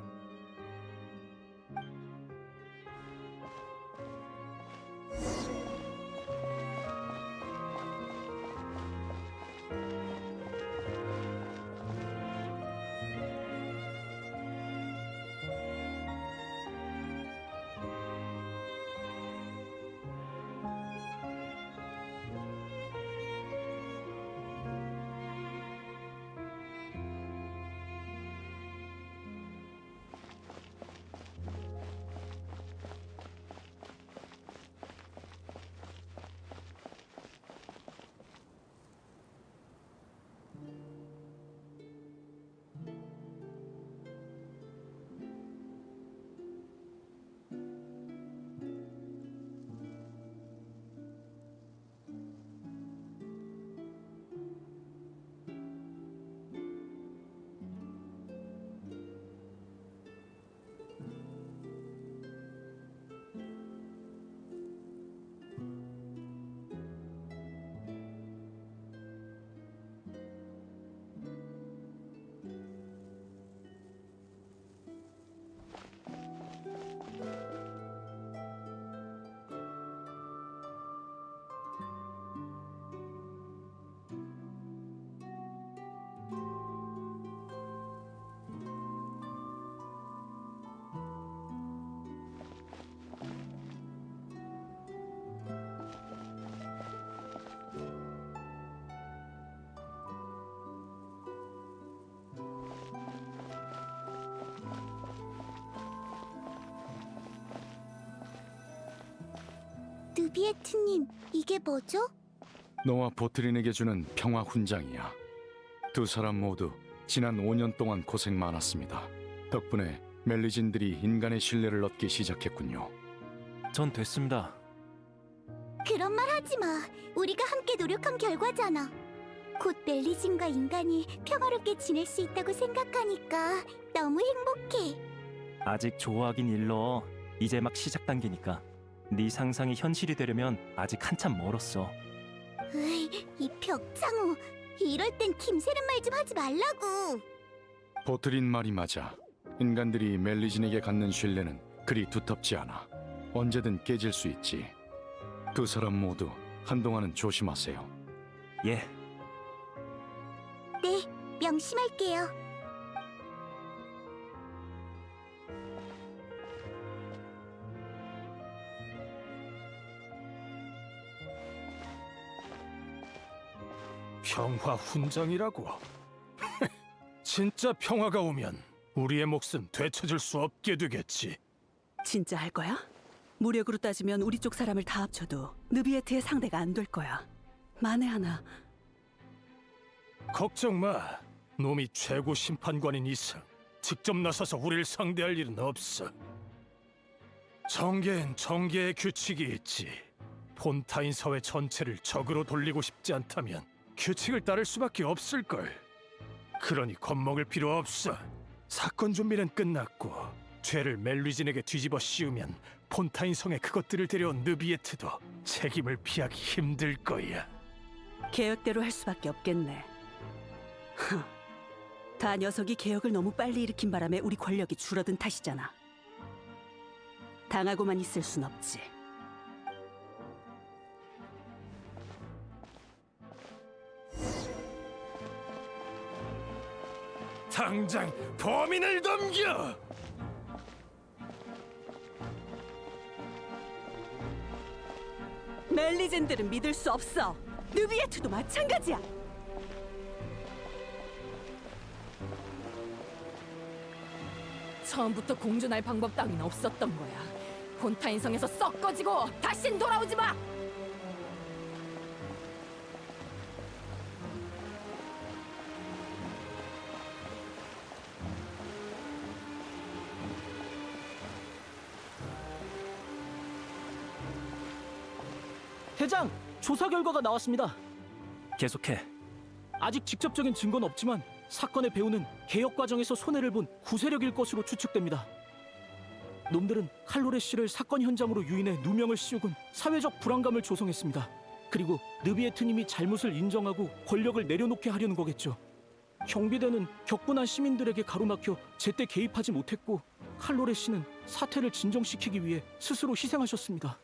누비에트님, 이게 뭐죠? 너와 보트린에게 주는 평화 훈장이야. 두 사람 모두 지난 5년 동안 고생 많았습니다. 덕분에 멜리진들이 인간의 신뢰를 얻기 시작했군요. 전 됐습니다. 그런 말 하지 마. 우리가 함께 노력한 결과잖아. 곧 멜리진과 인간이 평화롭게 지낼 수 있다고 생각하니까 너무 행복해. 아직 좋아하긴 일러. 이제 막 시작 단계니까. 네 상상이 현실이 되려면 아직 한참 멀었어. 으이, 이 벽장호. 이럴 땐 김새는 말 좀 하지 말라고. 보트린 말이 맞아. 인간들이 멜리진에게 갖는 신뢰는 그리 두텁지 않아. 언제든 깨질 수 있지. 두 사람 모두 한동안은 조심하세요. 예. 네, 명심할게요. 평화 훈장이라고? 진짜 평화가 오면 우리의 몫은 되찾을 수 없게 되겠지. 진짜 할 거야? 무력으로 따지면 우리 쪽 사람을 다 합쳐도 느비에트의 상대가 안 될 거야. 만에 하나 걱정 마. 놈이 최고 심판관인 이상 직접 나서서 우리를 상대할 일은 없어. 정계엔 정계의 규칙이 있지. 폰타인 사회 전체를 적으로 돌리고 싶지 않다면 규칙을 따를 수밖에 없을걸. 그러니 겁먹을 필요 없어. 사건 준비는 끝났고 죄를 멜리진에게 뒤집어 씌우면 폰타인 성에 그것들을 데려온 느비에트도 책임을 피하기 힘들 거야. 계획대로 할 수밖에 없겠네. 다 녀석이 개혁을 너무 빨리 일으킨 바람에 우리 권력이 줄어든 탓이잖아. 당하고만 있을 순 없지. 당장 범인을 넘겨! 멜리젠들은 믿을 수 없어. 느비에트도 마찬가지야. 처음부터 공존할 방법 따윈 없었던 거야. 폰타인성에서 썩 꺼지고 다신 돌아오지 마! 대장, 조사 결과가 나왔습니다. 계속해. 아직 직접적인 증거는 없지만 사건의 배우는 개혁 과정에서 손해를 본 구세력일 것으로 추측됩니다. 놈들은 칼로레 씨를 사건 현장으로 유인해 누명을 씌우곤 사회적 불안감을 조성했습니다. 그리고 느비에트님이 잘못을 인정하고 권력을 내려놓게 하려는 거겠죠. 경비대는 격분한 시민들에게 가로막혀 제때 개입하지 못했고 칼로레 씨는 사태를 진정시키기 위해 스스로 희생하셨습니다.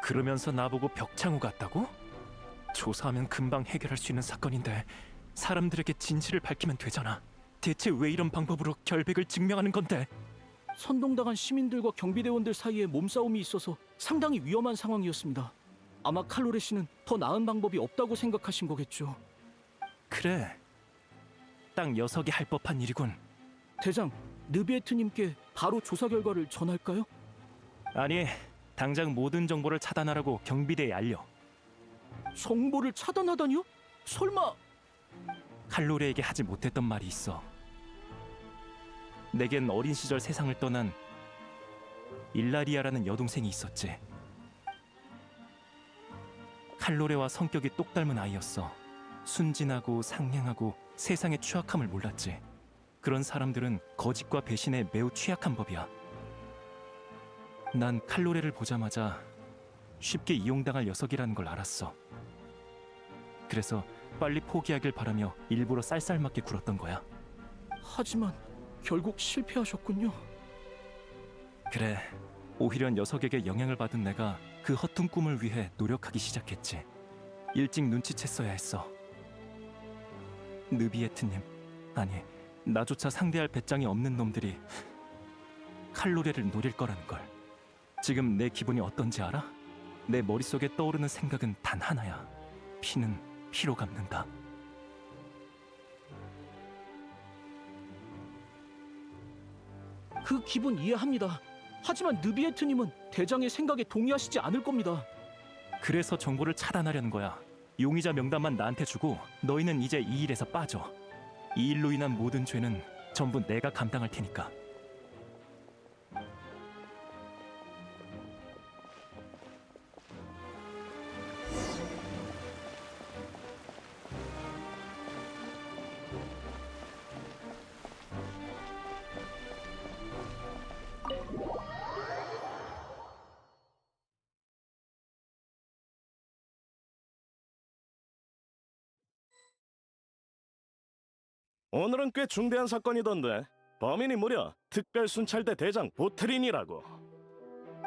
그러면서 나보고 벽창호 같다고? 조사하면 금방 해결할 수 있는 사건인데 사람들에게 진실을 밝히면 되잖아. 대체 왜 이런 방법으로 결백을 증명하는 건데? 선동당한 시민들과 경비대원들 사이에 몸싸움이 있어서 상당히 위험한 상황이었습니다. 아마 칼로레 씨는 더 나은 방법이 없다고 생각하신 거겠죠. 그래. 딱 녀석이 할 법한 일이군. 대장, 느비에트님께 바로 조사 결과를 전할까요? 아니, 당장 모든 정보를 차단하라고 경비대에 알려. 정보를 차단하다니요? 설마... 칼로레에게 하지 못했던 말이 있어. 내겐 어린 시절 세상을 떠난 일라리아라는 여동생이 있었지. 칼로레와 성격이 똑 닮은 아이였어. 순진하고 상냥하고 세상의 추악함을 몰랐지. 그런 사람들은 거짓과 배신에 매우 취약한 법이야. 난 칼로레를 보자마자 쉽게 이용당할 녀석이라는 걸 알았어. 그래서 빨리 포기하길 바라며 일부러 쌀쌀맞게 굴었던 거야. 하지만 결국 실패하셨군요. 그래, 오히려 녀석에게 영향을 받은 내가 그 허튼 꿈을 위해 노력하기 시작했지. 일찍 눈치챘어야 했어. 느비에트님, 아니, 나조차 상대할 배짱이 없는 놈들이 칼로레를 노릴 거라는 걸. 지금 내 기분이 어떤지 알아? 내 머릿속에 떠오르는 생각은 단 하나야. 피는 피로 갚는다. 그 기분 이해합니다. 하지만 느비에트님은 대장의 생각에 동의하시지 않을 겁니다. 그래서 정보를 차단하려는 거야. 용의자 명단만 나한테 주고 너희는 이제 이 일에서 빠져. 이 일로 인한 모든 죄는 전부 내가 감당할 테니까. 오늘은 꽤 중대한 사건이던데 범인이 무려 특별순찰대 대장 보트린이라고.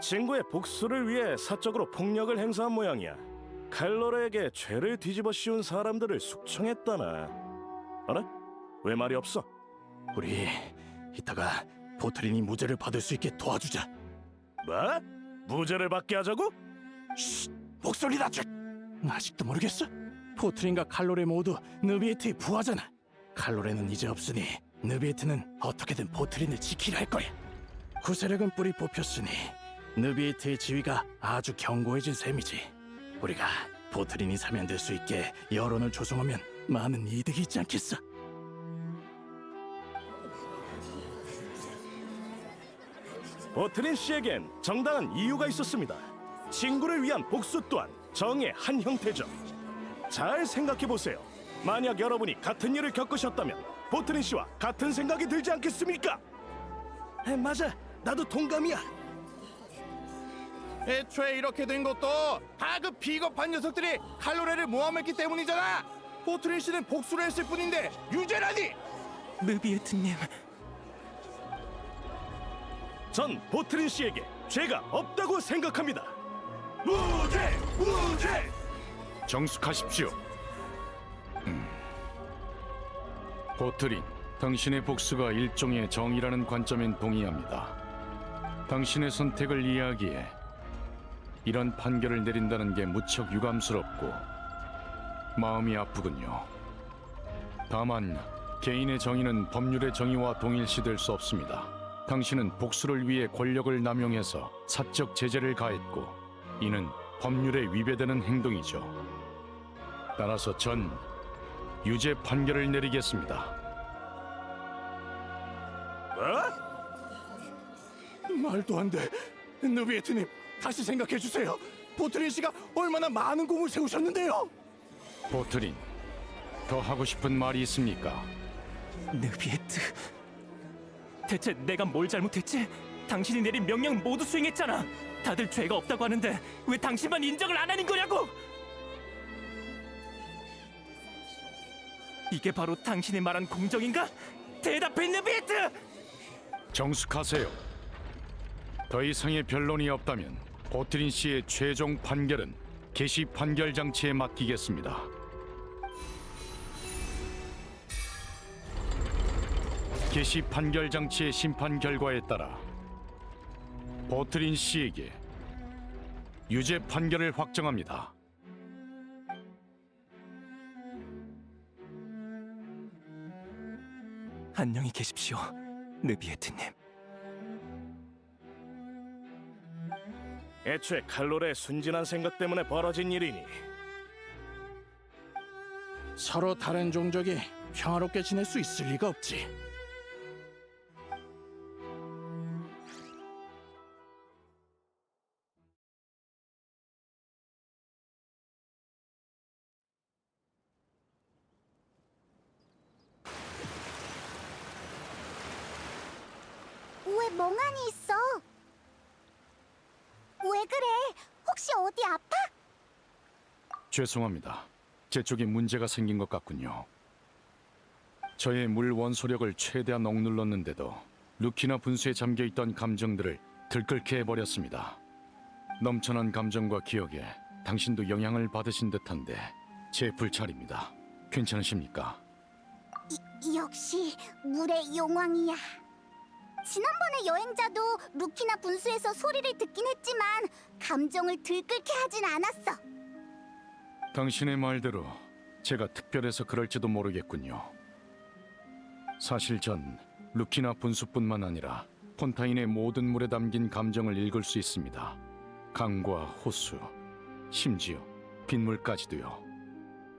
친구의 복수를 위해 사적으로 폭력을 행사한 모양이야. 칼로레에게 죄를 뒤집어 씌운 사람들을 숙청했다나. 알아? 왜 말이 없어? 우리 이따가 보트린이 무죄를 받을 수 있게 도와주자. 뭐? 무죄를 받게 하자고? 목소리 낮춰. 아직도 모르겠어? 보트린과 칼로레 모두 느비에트의 부하잖아. 칼로레는 이제 없으니 느비에트는 어떻게든 보트린을 지키려 할 거야. 구세력은 뿌리 뽑혔으니 느비에트의 지위가 아주 견고해진 셈이지. 우리가 보트린이 사면될 수 있게 여론을 조성하면 많은 이득이 있지 않겠어? 보트린 씨에겐 정당한 이유가 있었습니다. 친구를 위한 복수 또한 정의 한 형태죠. 잘 생각해보세요. 만약 여러분이 같은 일을 겪으셨다면 보트린 씨와 같은 생각이 들지 않겠습니까? 맞아, 나도 동감이야. 애초에 이렇게 된 것도 다 그 비겁한 녀석들이 칼로레를 모함했기 때문이잖아. 보트린 씨는 복수를 했을 뿐인데 유죄라니. 느비에트님, 전 보트린 씨에게 죄가 없다고 생각합니다. 무죄! 무죄! 정숙하십시오. 보트린, 당신의 복수가 일종의 정의라는 관점엔 동의합니다. 당신의 선택을 이해하기에 이런 판결을 내린다는 게 무척 유감스럽고 마음이 아프군요. 다만 개인의 정의는 법률의 정의와 동일시될 수 없습니다. 당신은 복수를 위해 권력을 남용해서 사적 제재를 가했고 이는 법률에 위배되는 행동이죠. 따라서 전 유죄 판결을 내리겠습니다. 말도 안 돼. 느비에트님, 다시 생각해 주세요. 포트린 씨가 얼마나 많은 공을 세우셨는데요. 보트린, 더 하고 싶은 말이 있습니까? 느비에트, 대체 내가 뭘 잘못했지? 당신이 내린 명령 모두 수행했잖아. 다들 죄가 없다고 하는데 왜 당신만 인정을 안 하는 거냐고? 이게 바로 당신이 말한 공정인가? 대답해, 느비에트! 정숙하세요. 더 이상의 변론이 없다면 보트린 씨의 최종 판결은 개시 판결 장치에 맡기겠습니다. 개시 판결 장치의 심판 결과에 따라 보트린 씨에게 유죄 판결을 확정합니다. 안녕히 계십시오, 느비에트님. 애초에 칼로레의 순진한 생각 때문에 벌어진 일이니 서로 다른 종족이 평화롭게 지낼 수 있을 리가 없지. 왜 멍하니 있어? 왜 그래? 혹시 어디 아파? 죄송합니다. 제 쪽에 문제가 생긴 것 같군요. 저의 물 원소력을 최대한 억눌렀는데도 루키나 분수에 잠겨있던 감정들을 들끓게 해버렸습니다. 넘쳐난 감정과 기억에 당신도 영향을 받으신 듯한데 제 불찰입니다. 괜찮으십니까? 역시 물의 용왕이야. 지난번에 여행자도 루키나 분수에서 소리를 듣긴 했지만 감정을 들끓게 하진 않았어. 당신의 말대로 제가 특별해서 그럴지도 모르겠군요. 사실 전 루키나 분수뿐만 아니라 폰타인의 모든 물에 담긴 감정을 읽을 수 있습니다. 강과 호수, 심지어 빗물까지도요.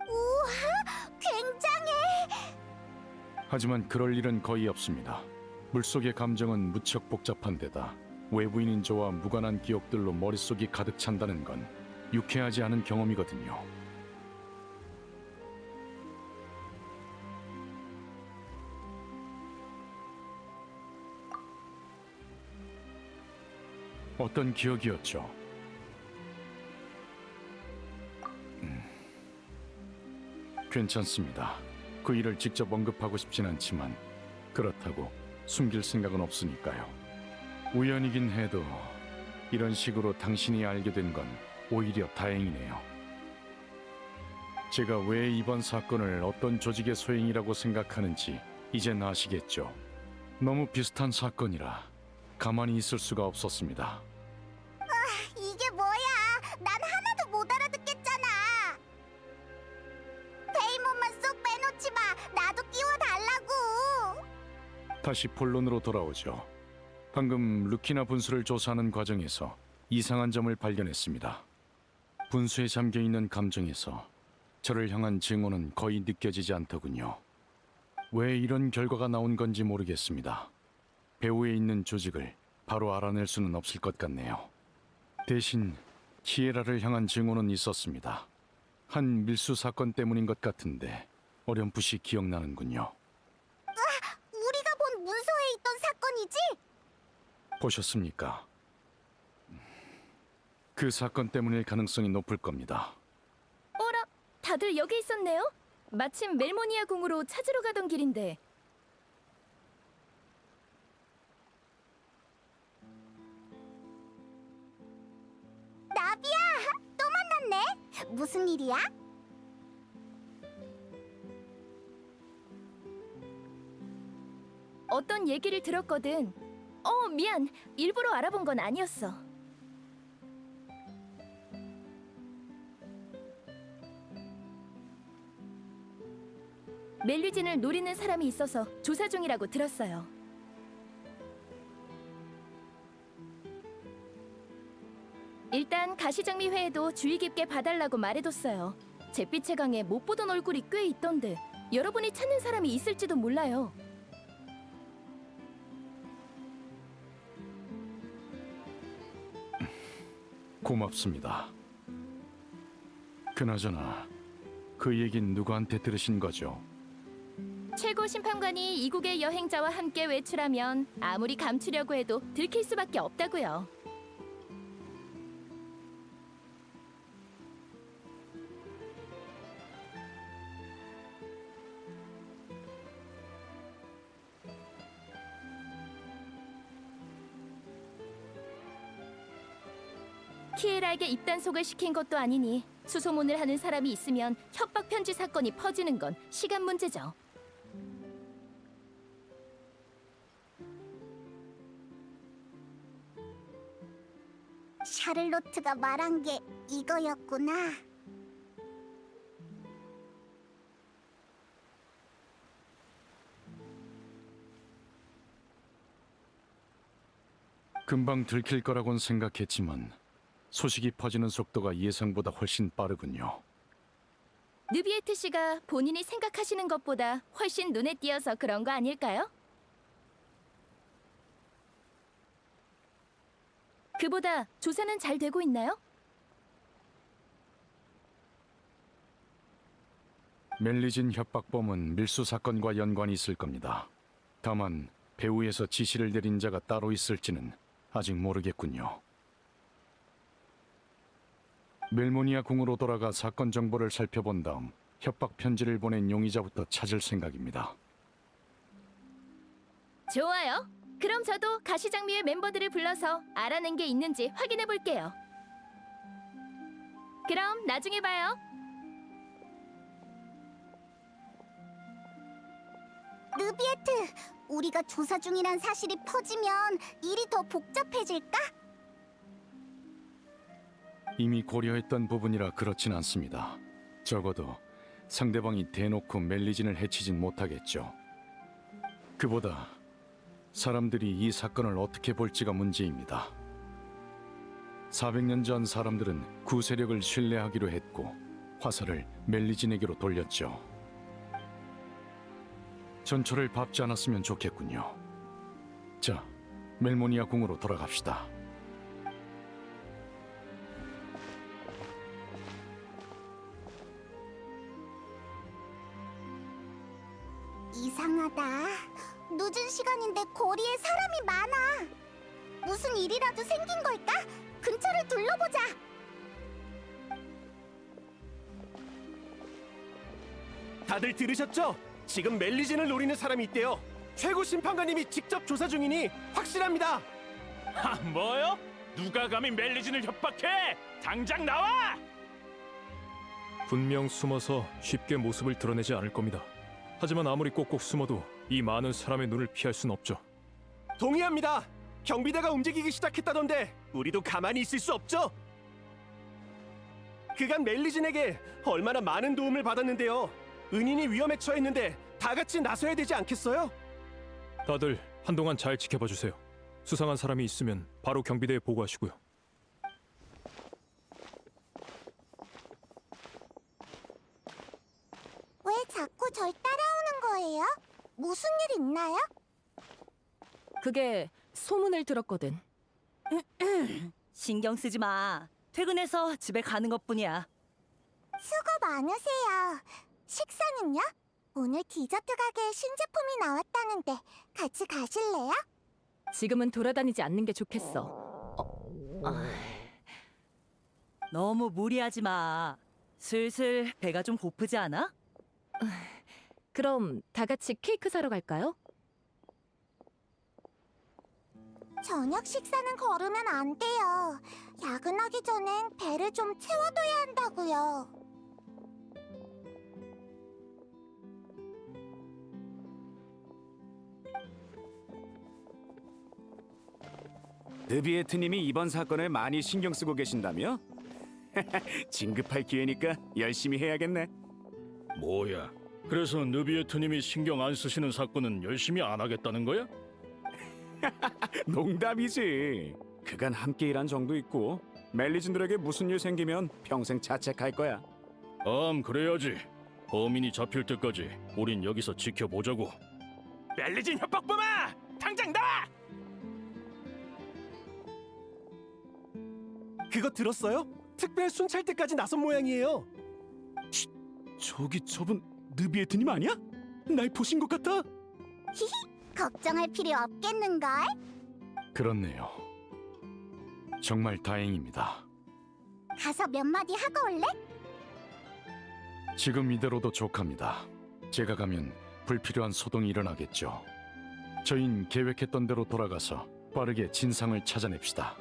우와, 굉장해! 하지만 그럴 일은 거의 없습니다. 물속의 감정은 무척 복잡한 데다 외부인인 저와 무관한 기억들로 머릿속이 가득 찬다는 건 유쾌하지 않은 경험이거든요. 어떤 기억이었죠? 괜찮습니다. 그 일을 직접 언급하고 싶진 않지만 그렇다고 숨길 생각은 없으니까요. 우연이긴 해도 이런 식으로 당신이 알게 된 건 오히려 다행이네요. 제가 왜 이번 사건을 어떤 조직의 소행이라고 생각하는지 이젠 아시겠죠? 너무 비슷한 사건이라 가만히 있을 수가 없었습니다. 이게 뭐야? 난 하나도 못 알아듣겠잖아. 페이몬만 쏙 빼놓지 마. 나도 끼워달라고. 다시 본론으로 돌아오죠. 방금 루키나 분수를 조사하는 과정에서 이상한 점을 발견했습니다. 분수에 잠겨있는 감정에서 저를 향한 증오는 거의 느껴지지 않더군요. 왜 이런 결과가 나온 건지 모르겠습니다. 배후에 있는 조직을 바로 알아낼 수는 없을 것 같네요. 대신 키에라를 향한 증오는 있었습니다. 한 밀수 사건 때문인 것 같은데 어렴풋이 기억나는군요. 우리가 본 문서에 있던 사건이지? 보셨습니까? 그 사건 때문일 가능성이 높을 겁니다. 어라, 다들 여기 있었네요? 마침 멜모니아 궁으로 찾으러 가던 길인데. 나비야, 또 만났네. 무슨 일이야? 어떤 얘기를 들었거든. 미안. 일부러 알아본 건 아니었어. 멜리진을 노리는 사람이 있어서 조사 중이라고 들었어요. 일단 가시장미 회에도 주의 깊게 봐달라고 말해뒀어요. 잿빛의 강에 못 보던 얼굴이 꽤 있던데 여러분이 찾는 사람이 있을지도 몰라요. 고맙습니다. 그나저나 그 얘긴 누구한테 들으신 거죠? 최고 심판관이 이국의 여행자와 함께 외출하면 아무리 감추려고 해도 들킬 수밖에 없다고요. 키에라에게 입단속을 시킨 것도 아니니 수소문을 하는 사람이 있으면 협박 편지 사건이 퍼지는 건 시간 문제죠. 샤를로트가 말한 게 이거였구나. 금방 들킬 거라곤 생각했지만 소식이 퍼지는 속도가 예상보다 훨씬 빠르군요. 느비에트 씨가 본인이 생각하시는 것보다 훨씬 눈에 띄어서 그런 거 아닐까요? 그보다 조사는 잘 되고 있나요? 멜리진 협박범은 밀수 사건과 연관이 있을 겁니다. 다만 배후에서 지시를 내린 자가 따로 있을지는 아직 모르겠군요. 멜모니아 궁으로 돌아가 사건 정보를 살펴본 다음 협박 편지를 보낸 용의자부터 찾을 생각입니다. 좋아요. 그럼 저도 가시장미회 멤버들을 불러서 알아낸 게 있는지 확인해 볼게요. 그럼 나중에 봐요. 느비에트, 우리가 조사 중이란 사실이 퍼지면 일이 더 복잡해질까? 이미 고려했던 부분이라 그렇진 않습니다. 적어도 상대방이 대놓고 멜리진을 해치진 못하겠죠. 그보다 사람들이 이 사건을 어떻게 볼지가 문제입니다. 400년 전 사람들은 구세력을 신뢰하기로 했고 화살을 멜리진에게로 돌렸죠. 전초를 밟지 않았으면 좋겠군요. 자, 멜모니아 궁으로 돌아갑시다. 이상하다. 늦은 시간인데 거리에 사람이 많아. 무슨 일이라도 생긴 걸까? 근처를 둘러보자. 다들 들으셨죠? 지금 멜리진을 노리는 사람이 있대요. 최고 심판관님이 직접 조사 중이니 확실합니다. 하, 뭐요? 누가 감히 멜리진을 협박해? 당장 나와! 분명 숨어서 쉽게 모습을 드러내지 않을 겁니다. 하지만 아무리 꼭꼭 숨어도 이 많은 사람의 눈을 피할 순 없죠. 동의합니다. 경비대가 움직이기 시작했다던데 우리도 가만히 있을 수 없죠. 그간 멜리진에게 얼마나 많은 도움을 받았는데요. 은인이 위험에 처했는데 다 같이 나서야 되지 않겠어요? 다들 한동안 잘 지켜봐 주세요. 수상한 사람이 있으면 바로 경비대에 보고하시고요. 왜 자꾸 절 따라오는 거예요? 무슨 일 있나요? 그게 소문을 들었거든. 신경 쓰지 마. 퇴근해서 집에 가는 것뿐이야. 수고 많으세요. 식사는요? 오늘 디저트 가게에 신제품이 나왔다는데 같이 가실래요? 지금은 돌아다니지 않는 게 좋겠어. 너무 무리하지 마. 슬슬 배가 좀 고프지 않아? 그럼 다 같이 케이크 사러 갈까요? 저녁 식사는 거르면 안 돼요. 야근하기 전엔 배를 좀 채워둬야 한다고요. 느비에트님이 이번 사건을 많이 신경 쓰고 계신다며? 진급할 기회니까 열심히 해야겠네. 뭐야? 그래서 느비에트님이 신경 안 쓰시는 사건은 열심히 안 하겠다는 거야? 농담이지. 그간 함께 일한 정도 있고 멜리진들에게 무슨 일 생기면 평생 자책할 거야. 그래야지. 범인이 잡힐 때까지 우린 여기서 지켜보자고. 멜리진 협박범아! 당장 나와! 그거 들었어요? 특별 순찰대까지 나선 모양이에요. 저기 저분 느비에트님 아니야? 날 보신 것 같아. 걱정할 필요 없겠는걸? 그렇네요. 정말 다행입니다. 가서 몇 마디 하고 올래? 지금 이대로도 족합니다. 제가 가면 불필요한 소동이 일어나겠죠. 저흰 계획했던 대로 돌아가서 빠르게 진상을 찾아냅시다.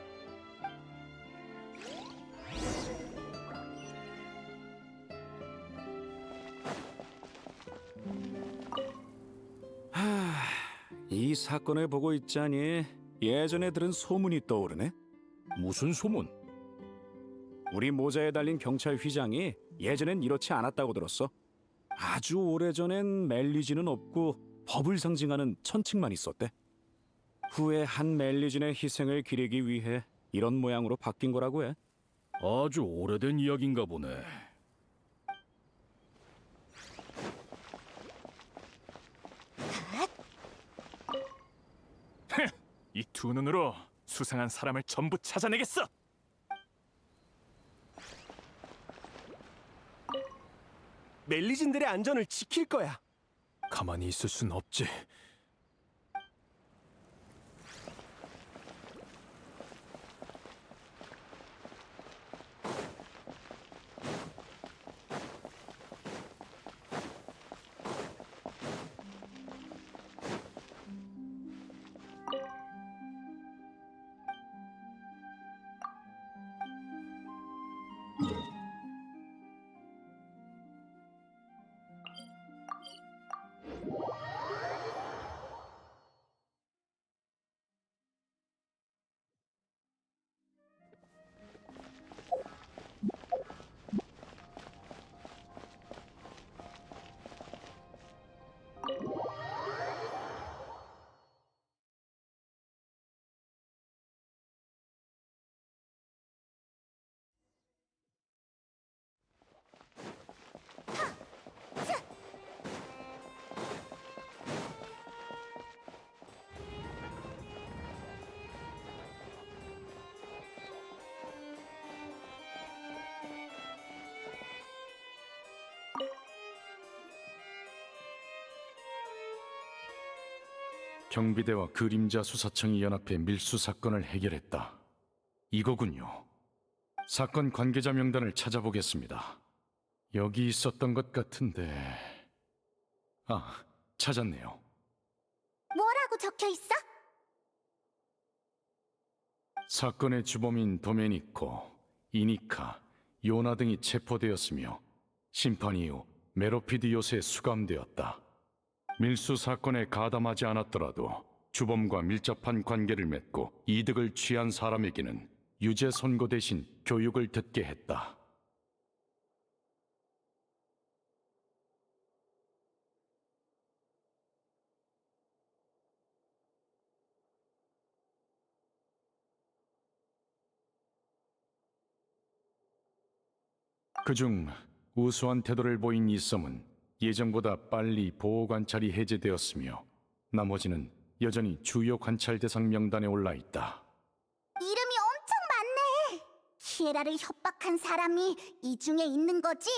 이 사건을 보고 있자니 예전에 들은 소문이 떠오르네. 무슨 소문? 우리 모자에 달린 경찰 휘장이 예전엔 이렇지 않았다고 들었어. 아주 오래전엔 멜리진은 없고 법을 상징하는 천칭만 있었대. 후에 한 멜리진의 희생을 기리기 위해 이런 모양으로 바뀐 거라고 해. 아주 오래된 이야기인가 보네. 이 두 눈으로 수상한 사람을 전부 찾아내겠어. 멜리진들의 안전을 지킬 거야. 가만히 있을 순 없지. 경비대와 그림자 수사청이 연합해 밀수 사건을 해결했다. 이거군요. 사건 관계자 명단을 찾아보겠습니다. 여기 있었던 것 같은데... 찾았네요. 뭐라고 적혀 있어? 사건의 주범인 도메니코, 이니카, 요나 등이 체포되었으며 심판 이후 메로피드 요새에 수감되었다. 밀수 사건에 가담하지 않았더라도 주범과 밀접한 관계를 맺고 이득을 취한 사람에게는 유죄 선고 대신 교육을 듣게 했다. 그중 우수한 태도를 보인 이썸은 예정보다 빨리 보호 관찰이 해제되었으며 나머지는 여전히 주요 관찰 대상 명단에 올라 있다. 이름이 엄청 많네. 키에라를 협박한 사람이 이 중에 있는 거지?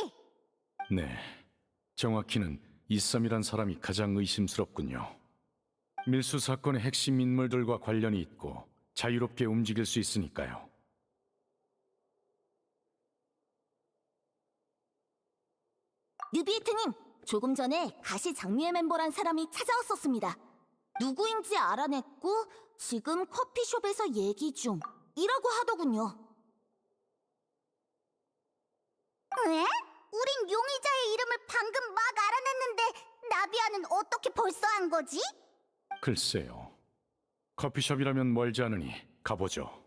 네, 정확히는 이썸이란 사람이 가장 의심스럽군요. 밀수 사건의 핵심 인물들과 관련이 있고 자유롭게 움직일 수 있으니까요. 뉴비에트님, 조금 전에 가시 장미의 멤버란 사람이 찾아왔었습니다. 누구인지 알아냈고 지금 커피숍에서 얘기 중이라고 하더군요. 왜? 우린 용의자의 이름을 방금 막 알아냈는데 나비아는 어떻게 벌써 한 거지? 글쎄요. 커피숍이라면 멀지 않으니 가보죠.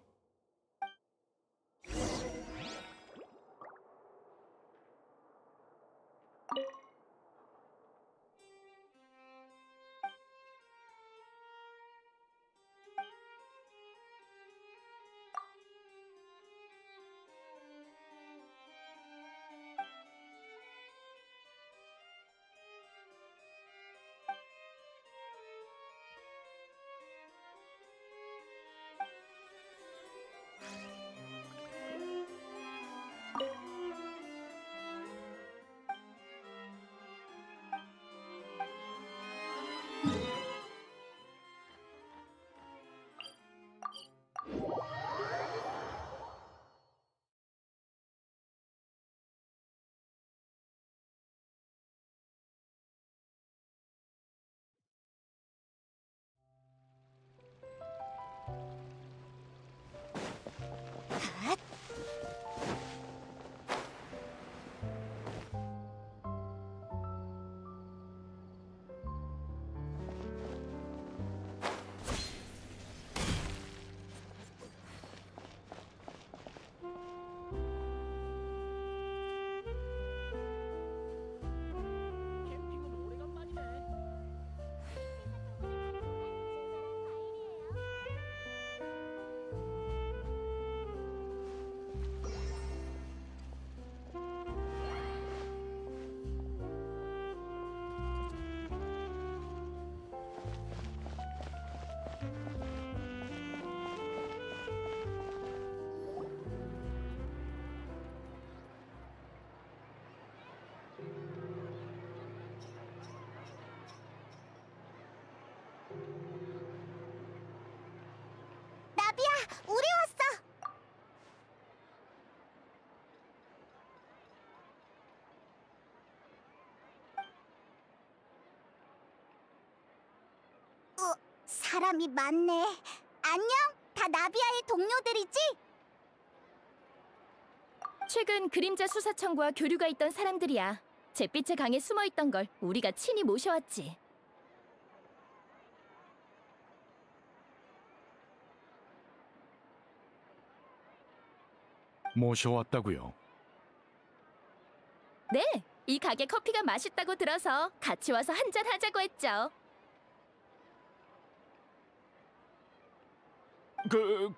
사람이 많네. 안녕, 다 나비아의 동료들이지? 최근 그림자 수사청과 교류가 있던 사람들이야. 잿빛의 강에 숨어 있던 걸 우리가 친히 모셔왔지. 모셔왔다고요? 네, 이 가게 커피가 맛있다고 들어서 같이 와서 한잔 하자고 했죠.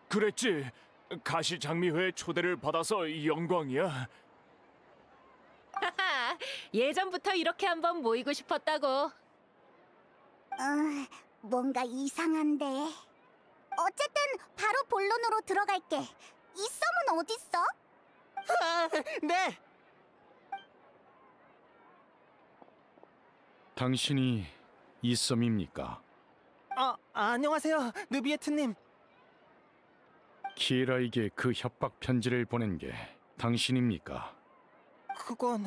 그랬지. 가시장미회 초대를 받아서 영광이야. 예전부터 이렇게 한번 모이고 싶었다고. 뭔가 이상한데. 어쨌든 바로 본론으로 들어갈게. 이 썸은 어딨어? 네. 당신이 이 썸입니까? 안녕하세요, 느비에트님. 키에라에게 그 협박 편지를 보낸 게 당신입니까? 그건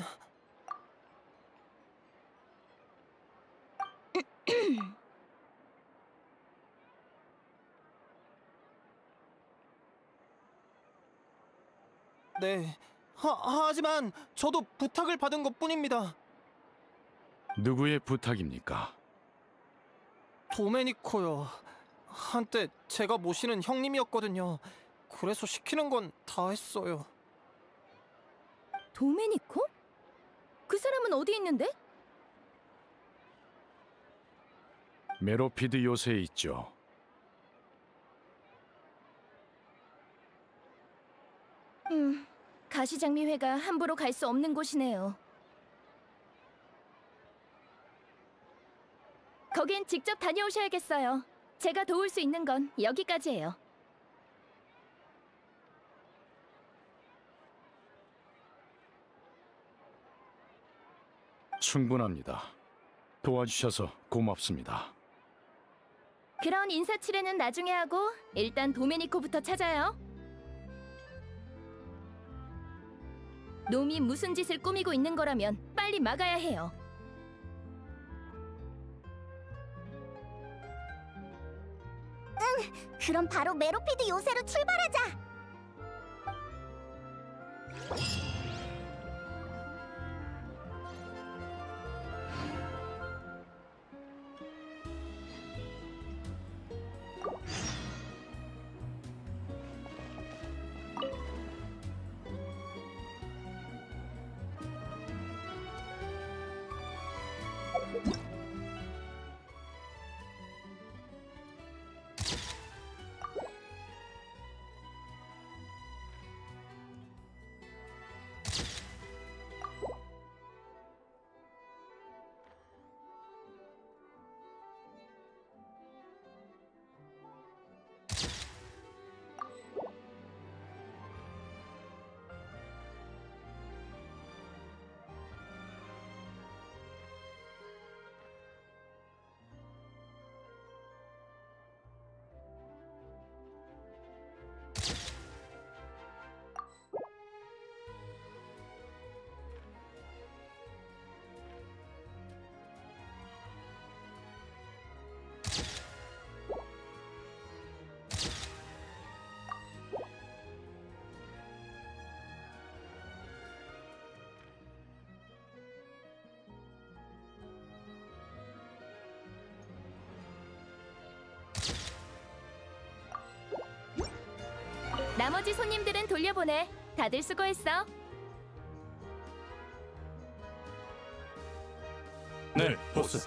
네. 하지만 저도 부탁을 받은 것뿐입니다. 누구의 부탁입니까? 도메니코요. 한때 제가 모시는 형님이었거든요. 그래서 시키는 건 다 했어요. 도메니코? 그 사람은 어디 있는데? 메로피드 요새에 있죠. 가시장미회가 함부로 갈 수 없는 곳이네요. 거긴 직접 다녀오셔야겠어요. 제가 도울 수 있는 건 여기까지예요. 충분합니다. 도와주셔서 고맙습니다. 그런 인사치레는 나중에 하고 일단 도메니코부터 찾아요. 놈이 무슨 짓을 꾸미고 있는 거라면 빨리 막아야 해요. 그럼 바로 메로피드 요새로 출발하자. 나머지 손님들은 돌려보내. 다들 수고했어. 네, 보스.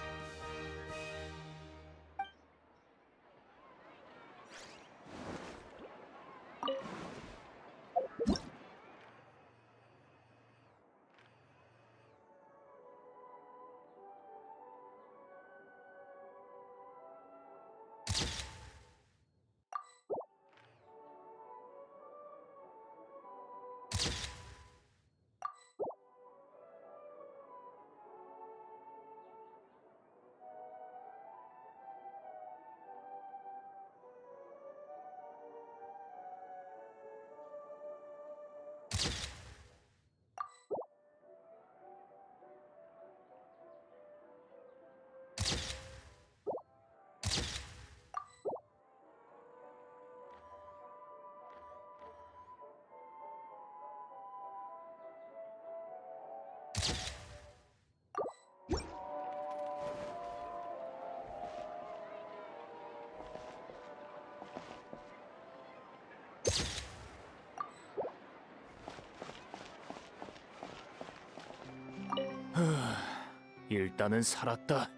일단은 살았다.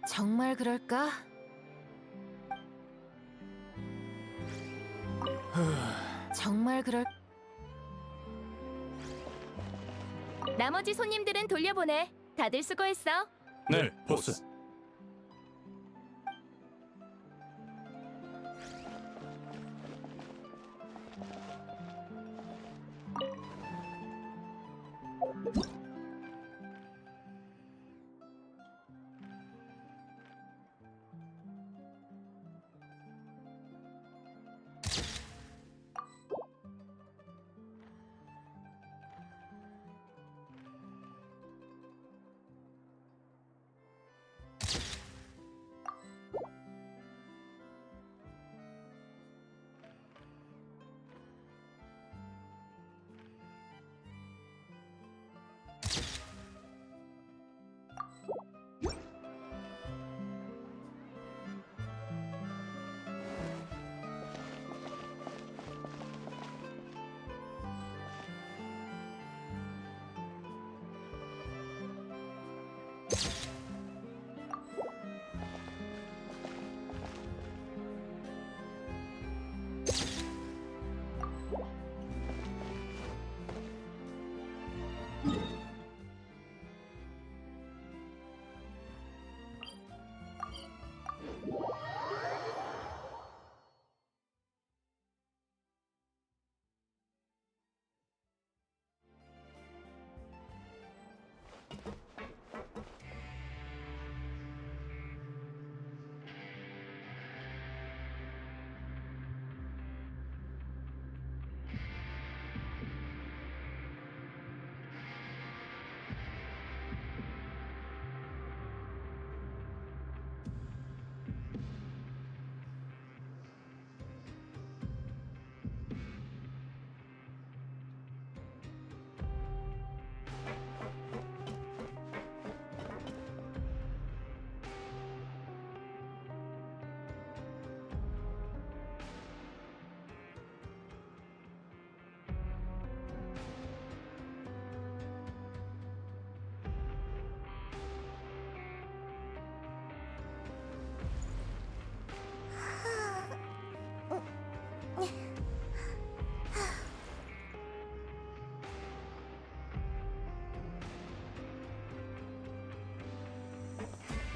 정말 그럴까? 정말 그럴. 나머지 손님들은 돌려보내. 다들 수고했어. 네, 보스.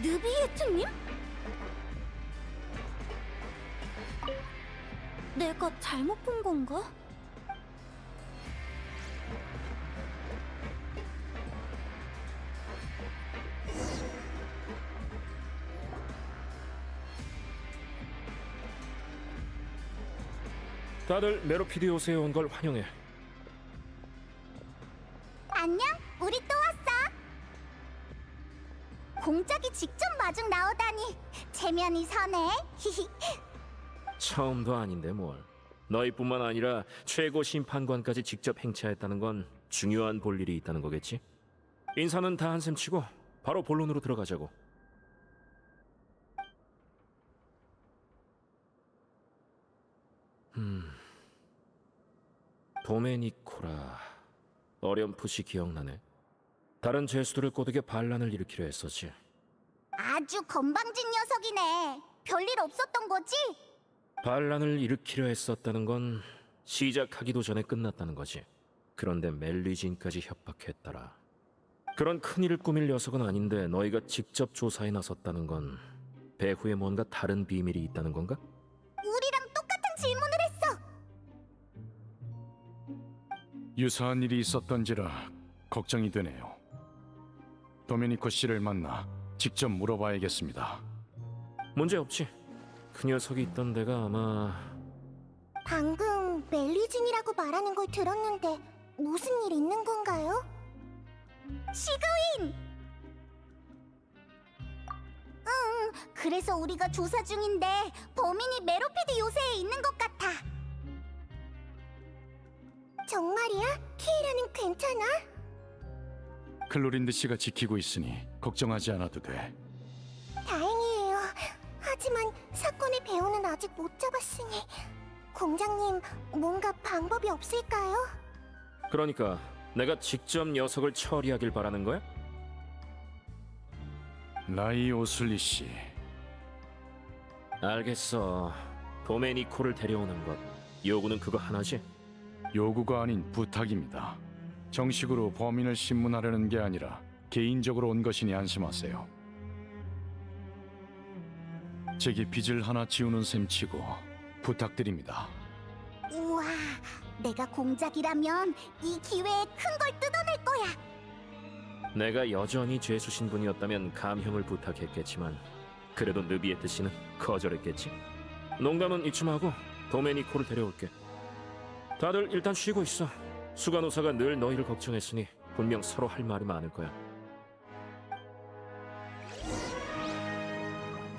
느비에트님? 내가 잘못 본 건가? 다들 메로피디오스에 온 걸 환영해. 안녕, 우리 또 왔어. 공작이 직접 마중 나오다니 체면이 서네. 히히. 처음도 아닌데 뭘. 너희뿐만 아니라 최고 심판관까지 직접 행차했다는 건 중요한 볼 일이 있다는 거겠지? 인사는 다 한 셈 치고 바로 본론으로 들어가자고. 도메니코라. 어렴풋이 기억나네. 다른 죄수들을 꼬드겨 반란을 일으키려 했었지. 아주 건방진 녀석이네. 별일 없었던 거지? 반란을 일으키려 했었다는 건 시작하기도 전에 끝났다는 거지. 그런데 멜리진까지 협박했더라. 그런 큰일을 꾸밀 녀석은 아닌데 너희가 직접 조사에 나섰다는 건 배후에 뭔가 다른 비밀이 있다는 건가? 우리랑 똑같은 질문을 했어. 유사한 일이 있었던지라 걱정이 되네요. 도메니코 씨를 만나 직접 물어봐야겠습니다. 문제없지. 그 녀석이 있던 데가 아마... 방금 멜리진이라고 말하는 걸 들었는데 무슨 일 있는 건가요? 시그윈! 그래서 우리가 조사 중인데 범인이 메로피드 요새에 있는 것 같아. 정말이야? 키이라는 괜찮아? 클로린드 씨가 지키고 있으니 걱정하지 않아도 돼. 다행이에요. 하지만 사건의 배우는 아직 못 잡았으니 공장님 뭔가 방법이 없을까요? 그러니까 내가 직접 녀석을 처리하길 바라는 거야? 라이 오슬리 씨, 알겠어. 도메니코를 데려오는 것. 요구는 그거 하나지? 요구가 아닌 부탁입니다. 정식으로 범인을 신문하려는 게 아니라 개인적으로 온 것이니 안심하세요. 제게 빚을 하나 지우는 셈치고 부탁드립니다. 우와, 내가 공작이라면 이 기회에 큰 걸 뜯어낼 거야. 내가 여전히 죄수 신분이었다면 감형을 부탁했겠지만 그래도 느비에트 씨는 거절했겠지? 농담은 이쯤 하고 도메니코를 데려올게. 다들 일단 쉬고 있어. 수간호사가 늘 너희를 걱정했으니 분명 서로 할 말이 많을 거야.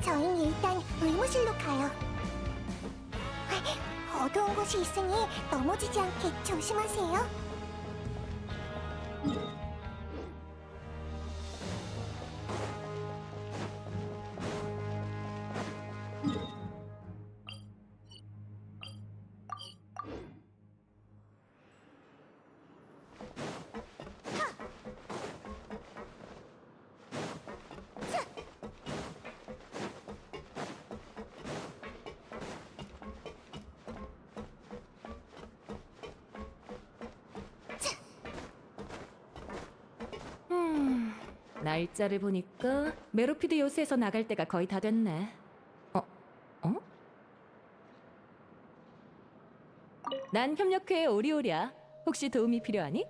저희는 일단 의무실로 가요. 어두운 곳이 있으니 넘어지지 않게 조심하세요. 날짜를 보니까 메로피드 요새에서 나갈 때가 거의 다 됐네. 난 협력회의 오리오리야. 혹시 도움이 필요하니?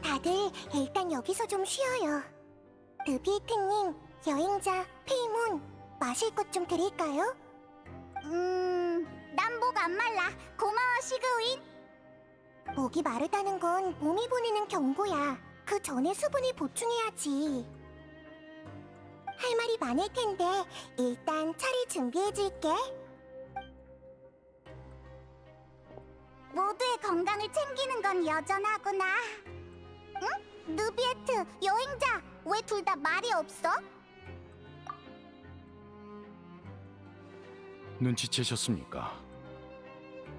다들 일단 여기서 좀 쉬어요. 느비에트님, 여행자, 페이몬, 마실 것 좀 드릴까요? 난 목 안 말라. 고마워, 시그윈. 목이 마르다는 건 몸이 보내는 경고야. 그 전에 수분을 보충해야지. 할 말이 많을 텐데 일단 차를 준비해줄게. 모두의 건강을 챙기는 건 여전하구나. 응? 느비에트, 여행자, 왜 둘 다 말이 없어? 눈치채셨습니까?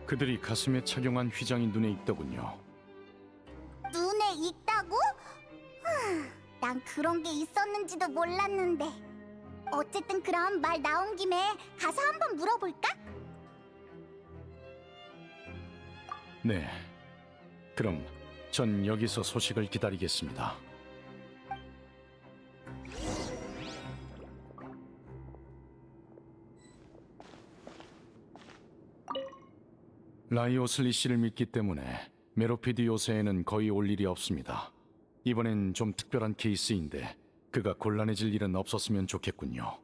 그들이 가슴에 착용한 휘장이 눈에 익더군요. 눈에 익다고? 난 그런 게 있었는지도 몰랐는데. 어쨌든 그럼 말 나온 김에 가서 한번 물어볼까? 네, 그럼 전 여기서 소식을 기다리겠습니다. 라이오슬리 씨를 믿기 때문에 메로피드 요새에는 거의 올 일이 없습니다. 이번엔 좀 특별한 케이스인데 그가 곤란해질 일은 없었으면 좋겠군요.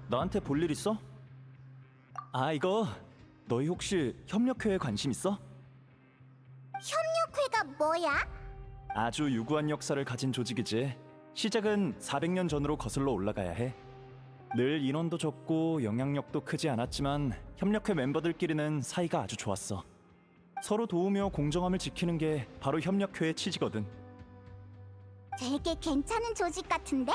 나한테 볼 일 있어? 아, 이거 너희 혹시 협력회에 관심 있어? 협력회가 뭐야? 아주 유구한 역사를 가진 조직이지. 시작은 400년 전으로 거슬러 올라가야 해. 늘 인원도 적고 영향력도 크지 않았지만 협력회 멤버들끼리는 사이가 아주 좋았어. 서로 도우며 공정함을 지키는 게 바로 협력회의 취지거든. 되게 괜찮은 조직 같은데?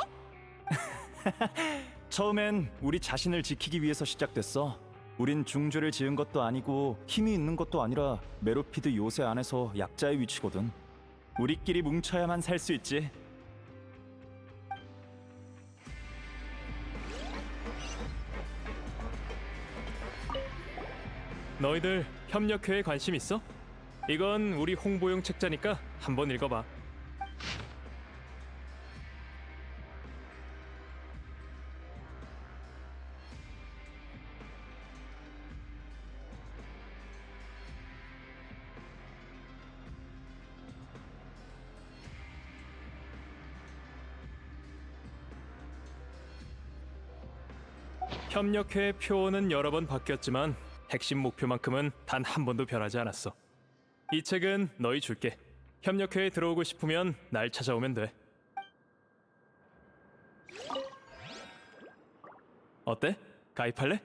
처음엔 우리 자신을 지키기 위해서 시작됐어. 우린 중죄를 지은 것도 아니고 힘이 있는 것도 아니라 메로피드 요새 안에서 약자의 위치거든. 우리끼리 뭉쳐야만 살 수 있지. 너희들 협력회에 관심 있어? 이건 우리 홍보용 책자니까 한번 읽어봐. 협력회의 표어는 여러 번 바뀌었지만 핵심 목표만큼은 단 한 번도 변하지 않았어. 이 책은 너희 줄게. 협력회에 들어오고 싶으면 날 찾아오면 돼. 어때? 가입할래?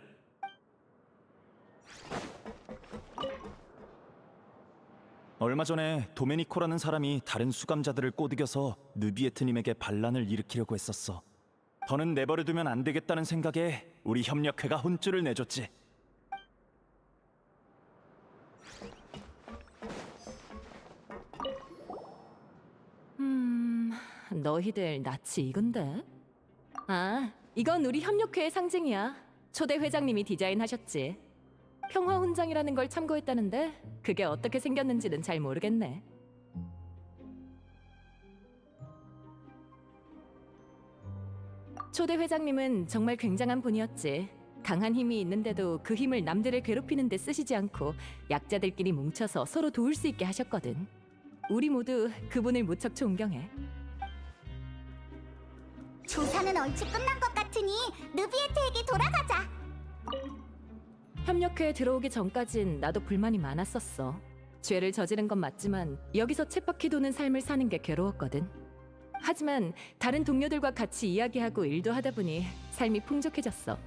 얼마 전에 도메니코라는 사람이 다른 수감자들을 꼬드겨서 느비에트님에게 반란을 일으키려고 했었어. 더는 내버려두면 안 되겠다는 생각에 우리 협력회가 혼쭐을 내줬지. 너희들 낯이 익은데? 아, 이건 우리 협력회의 상징이야. 초대 회장님이 디자인하셨지. 평화 훈장이라는 걸 참고했다는데 그게 어떻게 생겼는지는 잘 모르겠네. 초대 회장님은 정말 굉장한 분이었지. 강한 힘이 있는데도 그 힘을 남들을 괴롭히는 데 쓰시지 않고 약자들끼리 뭉쳐서 서로 도울 수 있게 하셨거든. 우리 모두 그분을 무척 존경해. 조사는 얼추 끝난 것 같으니 느비에트에게 돌아가자. 협력회에 들어오기 전까진 나도 불만이 많았었어. 죄를 저지른 건 맞지만 여기서 쳇바퀴 도는 삶을 사는 게 괴로웠거든. 하지만 다른 동료들과 같이 이야기하고 일도 하다 보니 삶이 풍족해졌어.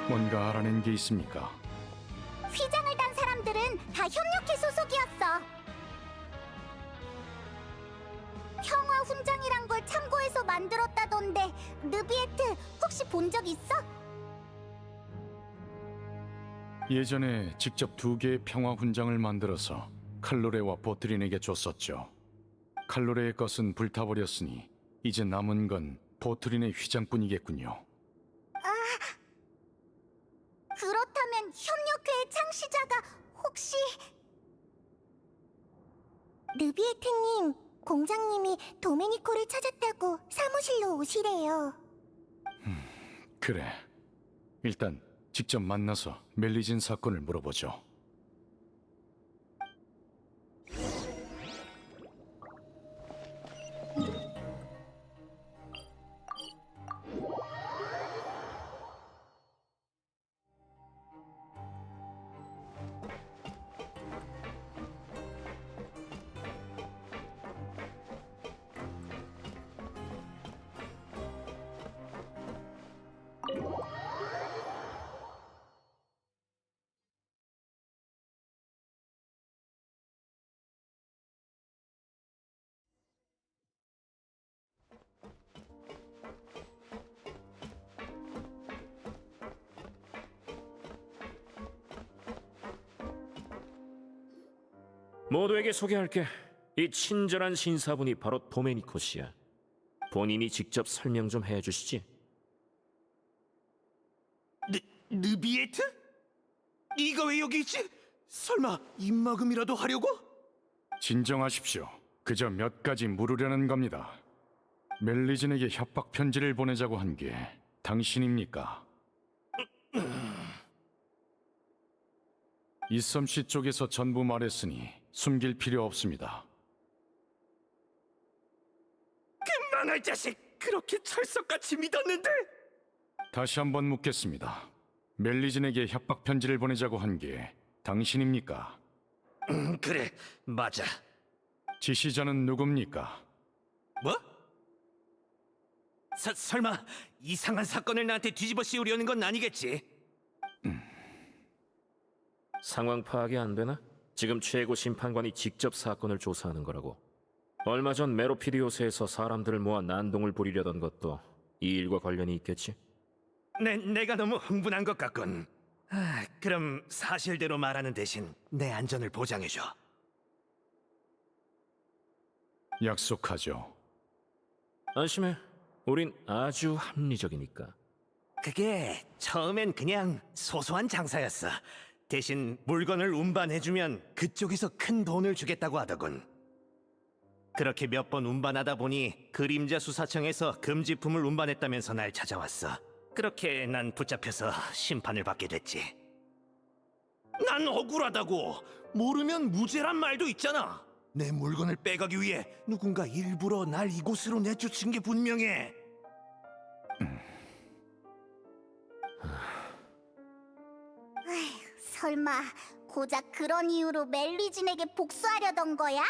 뭔가 알아낸 게 있습니까? 휘장을 단 사람들은 다 협력회 소속이었어. 평화 훈장이란 걸 참고해서 만들었다던데 느비에트 혹시 본 적 있어? 예전에 직접 2개의 평화 훈장을 만들어서 칼로레와 보트린에게 줬었죠. 칼로레의 것은 불타버렸으니 이제 남은 건 보트린의 휘장뿐이겠군요. 그렇다면 협력회의 창시자가 혹시... 느비에트님, 공장님이 도메니코를 찾았다고 사무실로 오시래요. 그래. 일단 직접 만나서 멜리진 사건을 물어보죠. 모두에게 소개할게. 이 친절한 신사분이 바로 도메니코 씨야. 본인이 직접 설명 좀 해주시지. 느비에트? 네가 왜 여기 있지? 설마 입막음이라도 하려고? 진정하십시오. 그저 몇 가지 물으려는 겁니다. 멜리진에게 협박 편지를 보내자고 한 게 당신입니까? 이섬씨 쪽에서 전부 말했으니 숨길 필요 없습니다. 그 망할 자식! 그렇게 철석같이 믿었는데! 다시 한번 묻겠습니다. 멜리진에게 협박 편지를 보내자고 한 게 당신입니까? 그래, 맞아. 지시자는 누굽니까? 뭐? 설마 이상한 사건을 나한테 뒤집어 씌우려는 건 아니겠지? 상황 파악이 안 되나? 지금 최고 심판관이 직접 사건을 조사하는 거라고. 얼마 전 메로피드 요새에서 사람들을 모아 난동을 부리려던 것도 이 일과 관련이 있겠지? 내가 너무 흥분한 것 같군. 그럼 사실대로 말하는 대신 내 안전을 보장해줘. 약속하죠. 안심해. 우린 아주 합리적이니까. 그게 처음엔 그냥 소소한 장사였어. 대신 물건을 운반해주면 그쪽에서 큰 돈을 주겠다고 하더군. 그렇게 몇 번 운반하다 보니 그림자 수사청에서 금지품을 운반했다면서 날 찾아왔어. 그렇게 난 붙잡혀서 심판을 받게 됐지. 난 억울하다고. 모르면 무죄란 말도 있잖아. 내 물건을 빼가기 위해 누군가 일부러 날 이곳으로 내쫓은 게 분명해. 설마 고작 그런 이유로 멜리진에게 복수하려던 거야?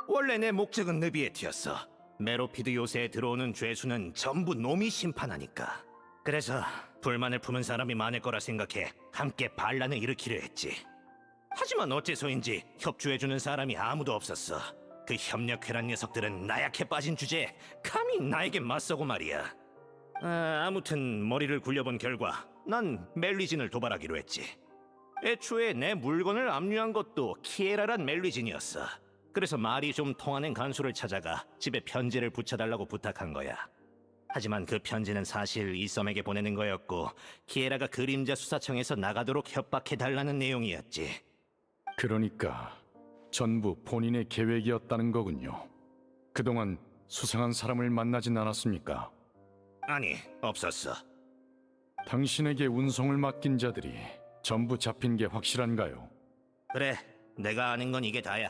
원래 내 목적은 느비에트였어. 메로피드 요새에 들어오는 죄수는 전부 놈이 심판하니까. 그래서 불만을 품은 사람이 많을 거라 생각해 함께 반란을 일으키려 했지. 하지만 어째서인지 협조해주는 사람이 아무도 없었어. 그 협력회란 녀석들은 나약해 빠진 주제에 감히 나에게 맞서고 말이야. 아무튼 머리를 굴려본 결과 난 멜리진을 도발하기로 했지. 애초에 내 물건을 압류한 것도 키에라란 멜리진이었어. 그래서 말이 좀 통하는 간수를 찾아가 집에 편지를 붙여달라고 부탁한 거야. 하지만 그 편지는 사실 이썸에게 보내는 거였고 키에라가 그림자 수사청에서 나가도록 협박해달라는 내용이었지. 그러니까 전부 본인의 계획이었다는 거군요. 그동안 수상한 사람을 만나진 않았습니까? 아니, 없었어. 당신에게 운송을 맡긴 자들이 전부 잡힌 게 확실한가요? 그래, 내가 아는 건 이게 다야.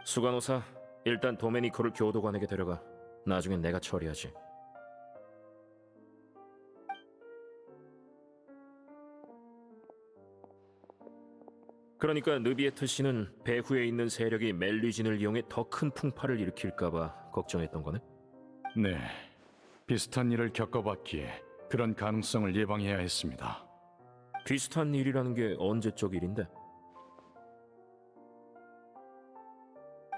수간호사, 일단 도메니코를 교도관에게 데려가. 나중엔 내가 처리하지. 그러니까 느비에트 씨는 배후에 있는 세력이 멜리진을 이용해 더 큰 풍파를 일으킬까봐 걱정했던 거네? 네, 비슷한 일을 겪어봤기에 그런 가능성을 예방해야 했습니다. 비슷한 일이라는 게 언제적 일인데?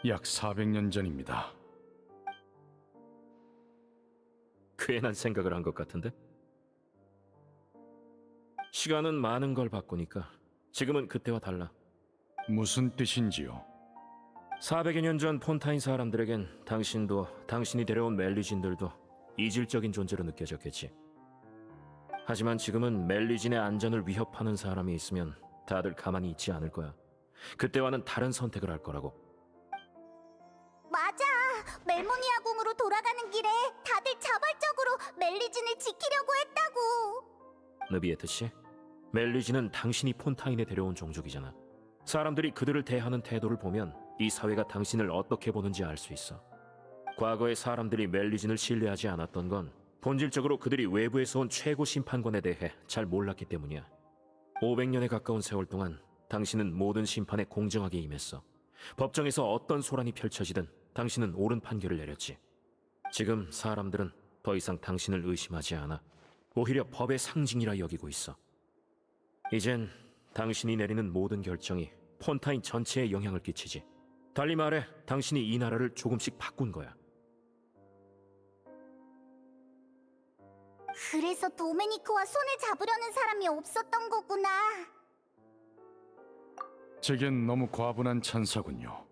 약 400년 전입니다. 괜한 생각을 한 것 같은데? 시간은 많은 걸 바꾸니까 지금은 그때와 달라. 무슨 뜻인지요? 400여 년 전 폰타인 사람들에겐 당신도 당신이 데려온 멜리진들도 이질적인 존재로 느껴졌겠지. 하지만 지금은 멜리진의 안전을 위협하는 사람이 있으면 다들 가만히 있지 않을 거야. 그때와는 다른 선택을 할 거라고. 맞아. 멜모니아 궁으로 돌아가는 길에 다들 자발적으로 멜리진을 지키려고 했다고. 느비에트 씨, 멜리진은 당신이 폰타인에 데려온 종족이잖아. 사람들이 그들을 대하는 태도를 보면 이 사회가 당신을 어떻게 보는지 알 수 있어. 과거에 사람들이 멜리진을 신뢰하지 않았던 건 본질적으로 그들이 외부에서 온 최고 심판관에 대해 잘 몰랐기 때문이야. 500년에 가까운 세월 동안 당신은 모든 심판에 공정하게 임했어. 법정에서 어떤 소란이 펼쳐지든 당신은 옳은 판결을 내렸지. 지금 사람들은 더 이상 당신을 의심하지 않아. 오히려 법의 상징이라 여기고 있어. 이젠 당신이 내리는 모든 결정이 폰타인 전체에 영향을 끼치지. 달리 말해 당신이 이 나라를 조금씩 바꾼 거야. 그래서 도메니코와 손을 잡으려는 사람이 없었던 거구나. 제겐 너무 과분한 찬사군요.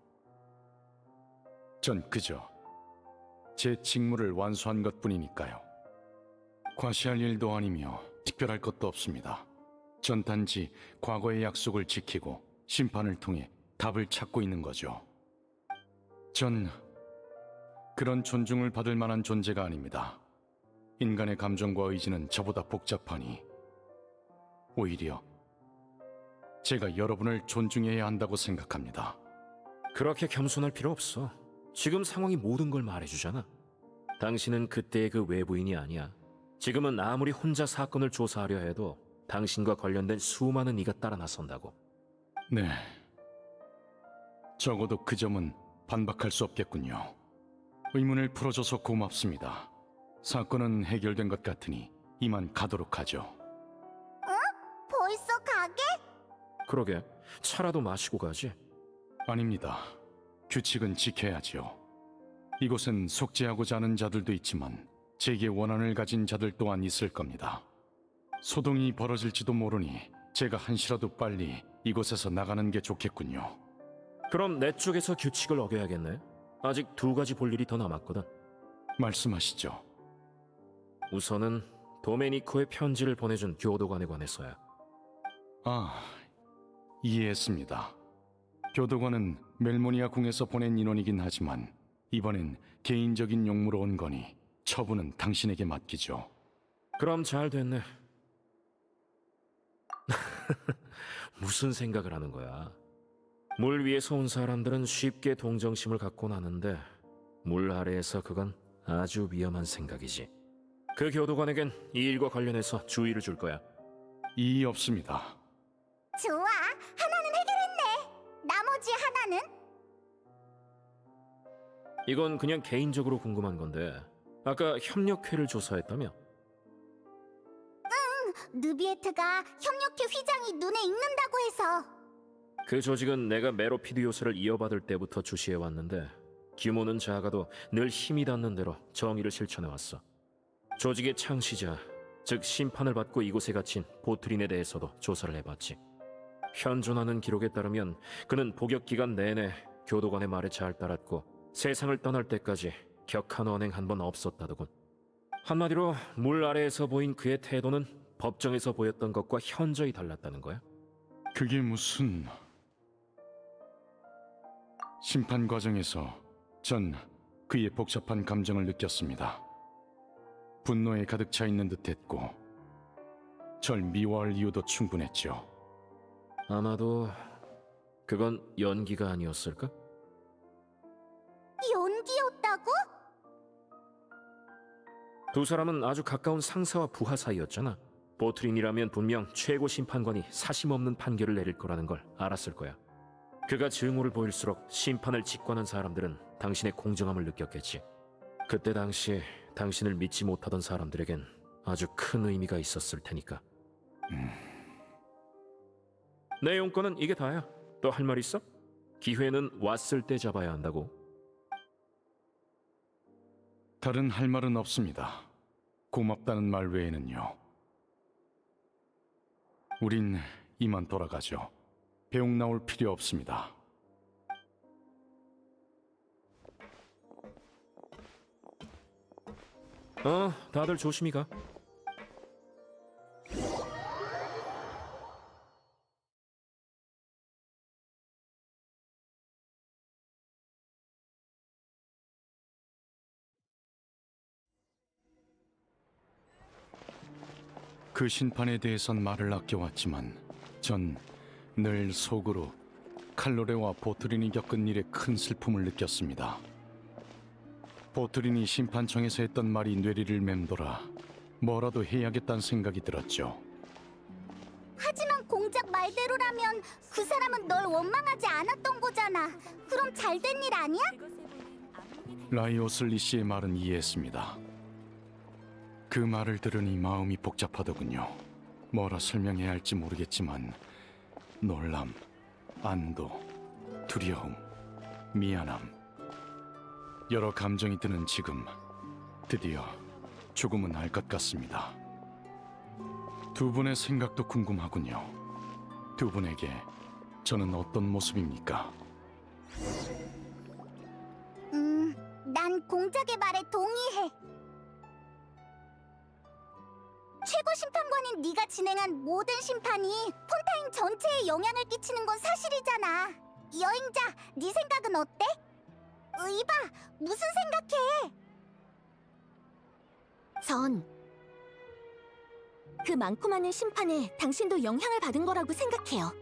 전 그저 제 직무를 완수한 것뿐이니까요. 과시할 일도 아니며 특별할 것도 없습니다. 전 단지 과거의 약속을 지키고 심판을 통해 답을 찾고 있는 거죠. 전 그런 존중을 받을 만한 존재가 아닙니다. 인간의 감정과 의지는 저보다 복잡하니 오히려 제가 여러분을 존중해야 한다고 생각합니다. 그렇게 겸손할 필요 없어. 지금 상황이 모든 걸 말해주잖아. 당신은 그때의 그 외부인이 아니야. 지금은 아무리 혼자 사건을 조사하려 해도 당신과 관련된 수많은 이가 따라 나선다고. 네. 적어도 그 점은 반박할 수 없겠군요. 의문을 풀어줘서 고맙습니다. 사건은 해결된 것 같으니 이만 가도록 하죠. 벌써 가게? 그러게, 차라도 마시고 가지. 아닙니다. 규칙은 지켜야지요. 이곳은 속죄하고자 하는 자들도 있지만 제게 원한을 가진 자들 또한 있을 겁니다. 소동이 벌어질지도 모르니 제가 한시라도 빨리 이곳에서 나가는 게 좋겠군요. 그럼 내 쪽에서 규칙을 어겨야겠네. 아직 2가지 볼 일이 더 남았거든. 말씀하시죠. 우선은 도메니코의 편지를 보내준 교도관에 관해서야. 아, 이해했습니다. 교도관은 멜모니아 궁에서 보낸 인원이긴 하지만 이번엔 개인적인 용무로 온 거니 처분은 당신에게 맡기죠. 그럼 잘 됐네. 무슨 생각을 하는 거야? 물 위에서 온 사람들은 쉽게 동정심을 갖곤 하는데 물 아래에서 그건 아주 위험한 생각이지. 그 교도관에겐 이 일과 관련해서 주의를 줄 거야. 이의 없습니다. 좋아, 하나는 해결했네. 나머지 하나는? 이건 그냥 개인적으로 궁금한 건데 아까 협력회를 조사했다며? 느비에트가 협력회 휘장이 눈에 익는다고 해서. 그 조직은 내가 메로피드 요새를 이어받을 때부터 주시해왔는데 규모는 작아도 늘 힘이 닿는 대로 정의를 실천해왔어. 조직의 창시자, 즉 심판을 받고 이곳에 갇힌 보트린에 대해서도 조사를 해봤지. 현존하는 기록에 따르면 그는 복역기간 내내 교도관의 말에 잘 따랐고 세상을 떠날 때까지 격한 언행 한 번 없었다더군. 한마디로 물 아래에서 보인 그의 태도는 법정에서 보였던 것과 현저히 달랐다는 거야. 그게 무슨... 심판 과정에서 전 그의 복잡한 감정을 느꼈습니다. 분노에 가득 차 있는 듯했고 절 미워할 이유도 충분했죠. 아마도 그건 연기가 아니었을까? 연기였다고? 두 사람은 아주 가까운 상사와 부하 사이였잖아. 보트린이라면 분명 최고 심판관이 사심없는 판결을 내릴 거라는 걸 알았을 거야. 그가 증오를 보일수록 심판을 직관한 사람들은 당신의 공정함을 느꼈겠지. 그때 당시 당신을 믿지 못하던 사람들에겐 아주 큰 의미가 있었을 테니까. 내 용건은 이게 다야. 또 할 말 있어? 기회는 왔을 때 잡아야 한다고. 다른 할 말은 없습니다. 고맙다는 말 외에는요. 우린 이만 돌아가죠. 배웅 나올 필요 없습니다. 다들 조심히 가. 그 심판에 대해선 말을 아껴왔지만 전 늘 속으로 칼로레와 보트린이 겪은 일에 큰 슬픔을 느꼈습니다. 보트린이 심판청에서 했던 말이 뇌리를 맴돌아 뭐라도 해야겠다는 생각이 들었죠. 하지만 공작 말대로라면 그 사람은 널 원망하지 않았던 거잖아. 그럼 잘된 일 아니야? 라이오슬리 씨의 말은 이해했습니다. 그 말을 들으니 마음이 복잡하더군요. 뭐라 설명해야 할지 모르겠지만 놀람, 안도, 두려움, 미안함, 여러 감정이 드는 지금 드디어 조금은 알 것 같습니다. 두 분의 생각도 궁금하군요. 두 분에게 저는 어떤 모습입니까? 난 공작의 말에 동의해. 최고 심판관인 네가 진행한 모든 심판이 폰타인 전체에 영향을 끼치는 건 사실이잖아. 여행자, 네 생각은 어때? 이봐, 무슨 생각해? 전 그 많고 많은 심판에 당신도 영향을 받은 거라고 생각해요.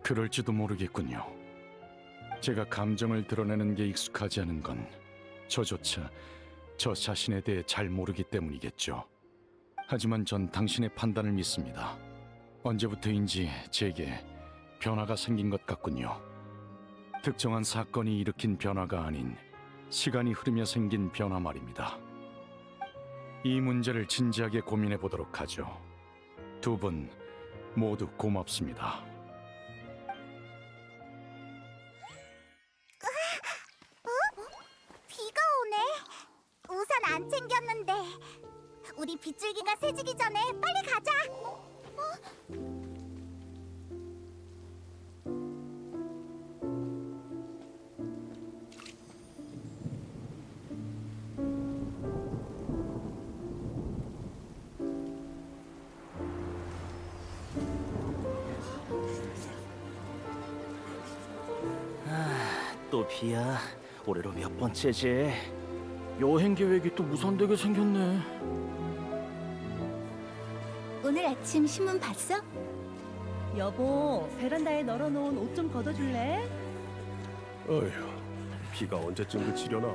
그럴지도 모르겠군요. 제가 감정을 드러내는 게 익숙하지 않은 건 저조차 저 자신에 대해 잘 모르기 때문이겠죠. 하지만 전 당신의 판단을 믿습니다. 언제부터인지 제게 변화가 생긴 것 같군요. 특정한 사건이 일으킨 변화가 아닌 시간이 흐르며 생긴 변화 말입니다. 이 문제를 진지하게 고민해 보도록 하죠. 두 분 모두 고맙습니다. 비가 오네. 우산 안 챙겼는데. 우리 빗줄기가 새지기 전에 빨리 가자. 또 비야. 올해로 몇 번째지? 여행 계획이 또 무산되게 생겼네. 오늘 아침 신문 봤어? 여보, 베란다에 널어놓은 옷 좀 걷어줄래? 어휴, 비가 언제쯤 그치려나?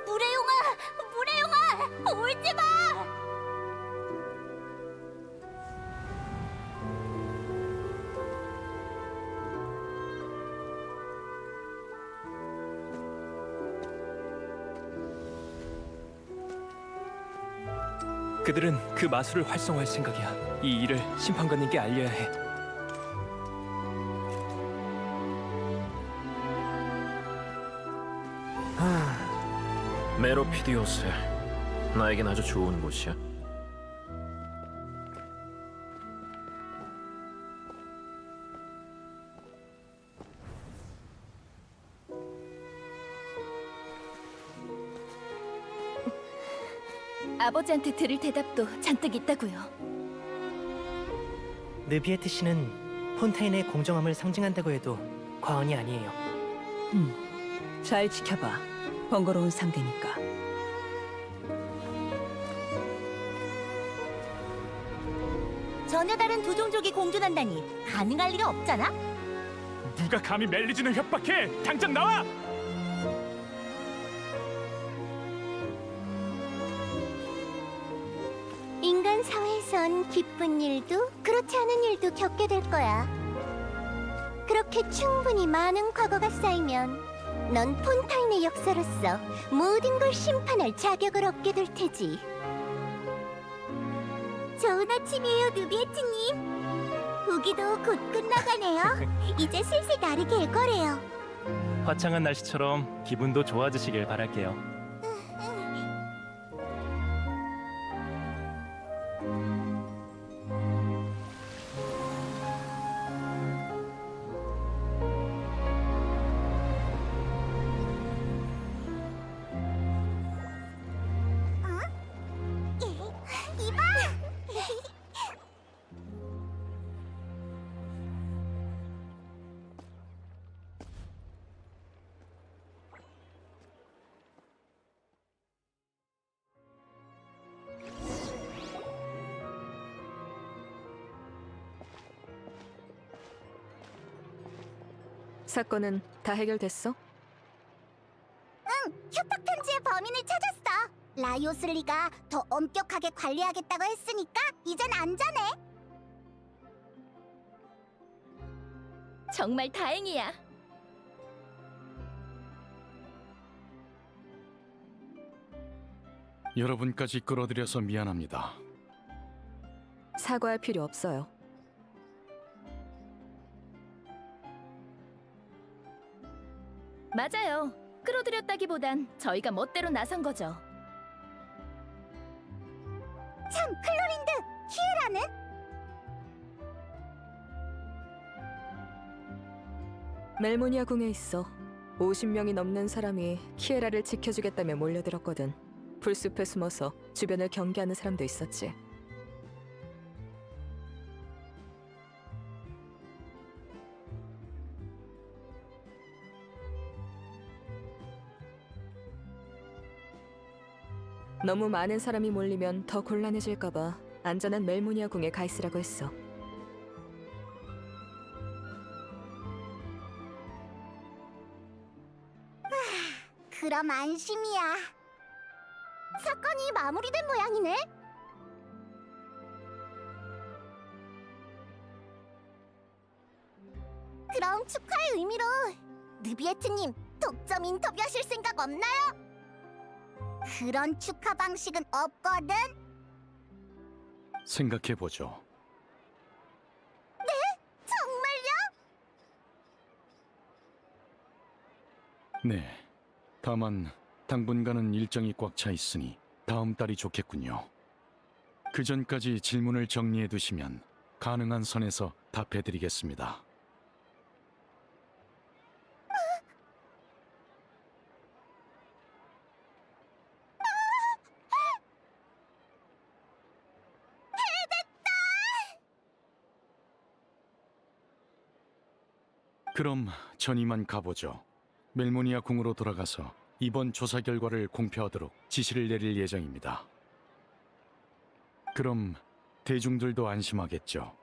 물의용아, 울지 마. 그들은 그 마술을 활성화할 생각이야. 이 일을 심판관님께 알려야 해. 메로피디오스, 나에겐 아주 좋은 곳이야. 아버지한테 들을 대답도 잔뜩 있다고요. 느비에트 씨는 폰타인의 공정함을 상징한다고 해도 과언이 아니에요. 잘 지켜봐. 번거로운 상대니까. 전혀 다른 두 종족이 공존한다니 가능할 리가 없잖아. 누가 감히 멜리진을 협박해? 당장 나와! 인간 사회에선 기쁜 일도 그렇지 않은 일도 겪게 될 거야. 그렇게 충분히 많은 과거가 쌓이면 넌 폰타인의 역사로서 모든 걸 심판할 자격을 얻게 될 테지. 좋은 아침이에요, 누비에트님. 우기도 곧 끝나가네요. 이제 슬슬 나르게 일 거래요. 화창한 날씨처럼 기분도 좋아지시길 바랄게요. 이봐! 사건은 다 해결됐어? 응, 협박 편지의 범인을 찾았어. 라이오슬리가 더 엄격하게 관리하겠다고 했으니까 이젠 안전해. 정말 다행이야. 여러분까지 끌어들여서 미안합니다. 사과할 필요 없어요. 맞아요. 끌어들였다기보단 저희가 멋대로 나선 거죠. 참, 클로린드, 키에라는? 멜모니아 궁에 있어. 50명이 넘는 사람이 키에라를 지켜주겠다며 몰려들었거든. 풀숲에 숨어서 주변을 경계하는 사람도 있었지. 너무 많은 사람이 몰리면 더 곤란해질까봐 안전한 멜모니아 궁에 가 있으라고 했어. 그럼 안심이야. 사건이 마무리된 모양이네. 그럼 축하의 의미로 느비에트님 독점 인터뷰하실 생각 없나요? 그런 축하 방식은 없거든. 생각해보죠. 네? 정말요? 네. 다만 당분간은 일정이 꽉 차 있으니 다음 달이 좋겠군요. 그 전까지 질문을 정리해 두시면 가능한 선에서 답해드리겠습니다. 그럼 전 이만 가보죠. 멜모니아 궁으로 돌아가서 이번 조사 결과를 공표하도록 지시를 내릴 예정입니다. 그럼 대중들도 안심하겠죠.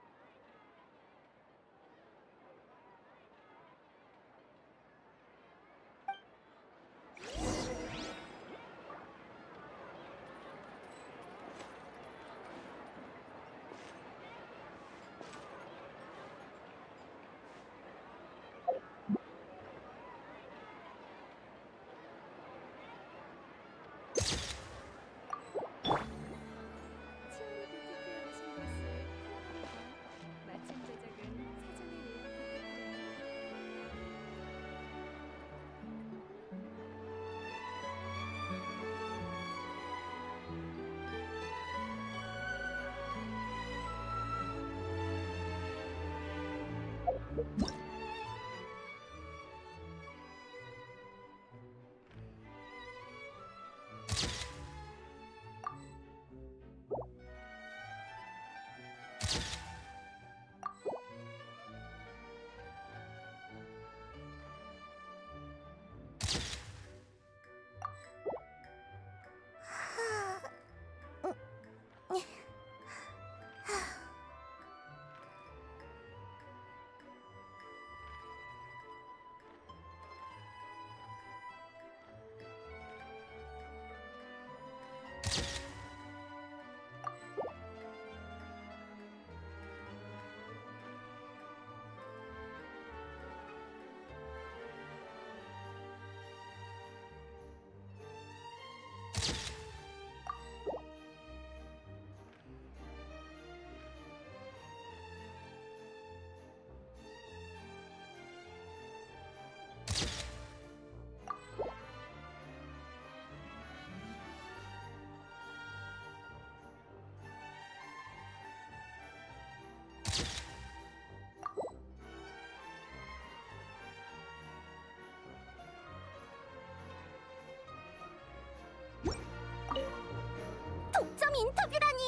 독점 인터뷰라니.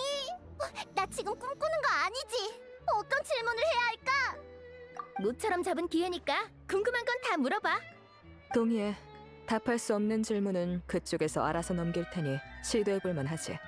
나 지금 꿈꾸는 거 아니지? 어떤 질문을 해야 할까? 모처럼 잡은 기회니까 궁금한 건 다 물어봐. 동의해. 답할 수 없는 질문은 그쪽에서 알아서 넘길 테니 시도해볼 만하지.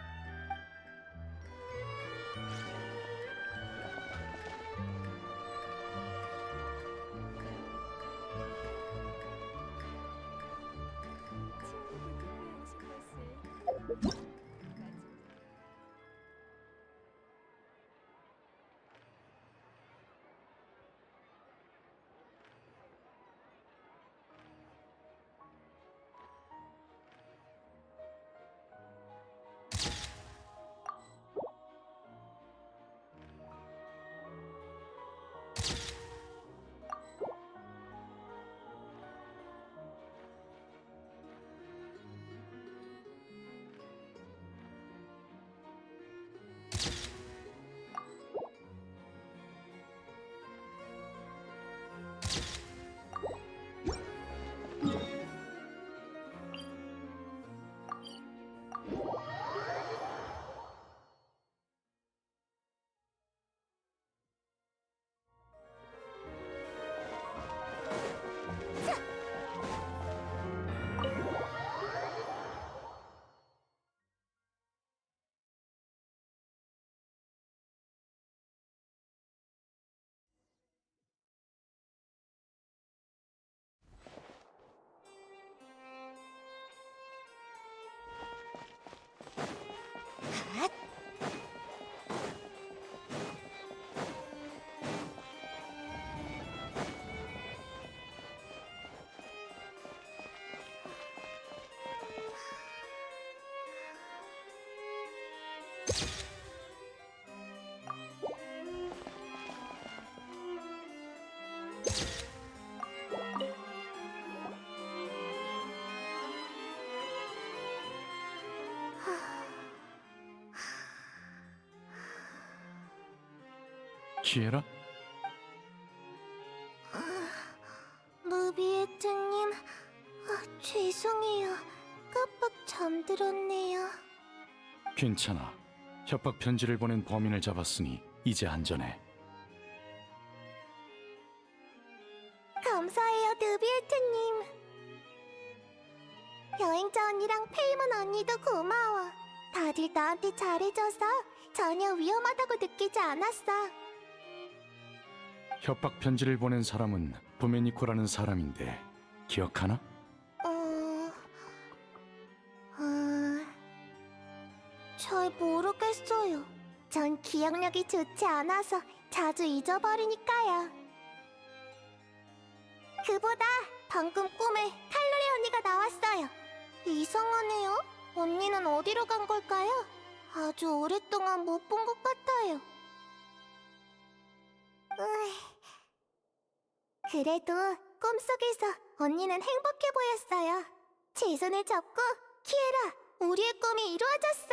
키에라? 누비에트님, 죄송해요. 깜빡 잠들었네요. 괜찮아. 협박 편지를 보낸 범인을 잡았으니 이제 안전해. 감사해요, 누비에트님. 여행자 언니랑 페이먼 언니도 고마워. 다들 나한테 잘해줘서 전혀 위험하다고 느끼지 않았어. 협박 편지를 보낸 사람은 도메니코라는 사람인데 기억하나? 잘 모르겠어요. 전 기억력이 좋지 않아서 자주 잊어버리니까요. 그보다 방금 꿈에 칼로리 언니가 나왔어요. 이상하네요. 언니는 어디로 간 걸까요? 아주 오랫동안 못 본 것 같아요. 그래도 꿈속에서 언니는 행복해 보였어요. 제 손을 잡고 키에라, 우리의 꿈이 이루어졌어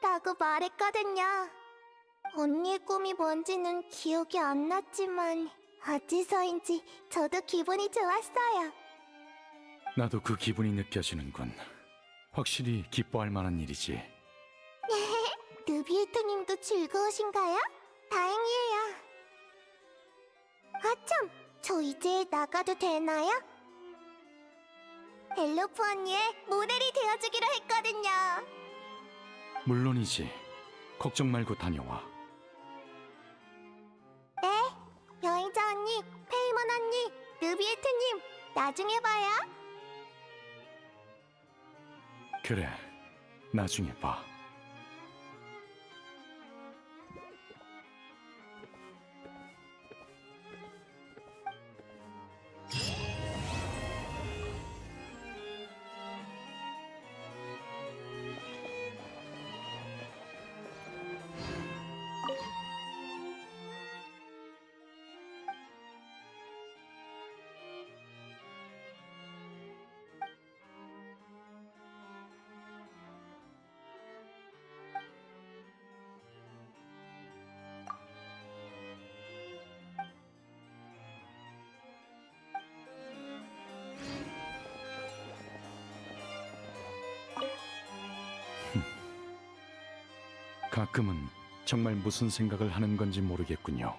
라고 말했거든요. 언니의 꿈이 뭔지는 기억이 안 났지만 어째서인지 저도 기분이 좋았어요. 나도 그 기분이 느껴지는군. 확실히 기뻐할 만한 일이지. 느비에트님도 즐거우신가요? 다행이에요. 아참, 저 이제 나가도 되나요? 엘로프 언니의 모델이 되어주기로 했거든요. 물론이지. 걱정 말고 다녀와. 네, 여행자 언니, 페이먼 언니, 느비에트님, 나중에 봐요. 그래, 나중에 봐. 가끔은 정말 무슨 생각을 하는 건지 모르겠군요.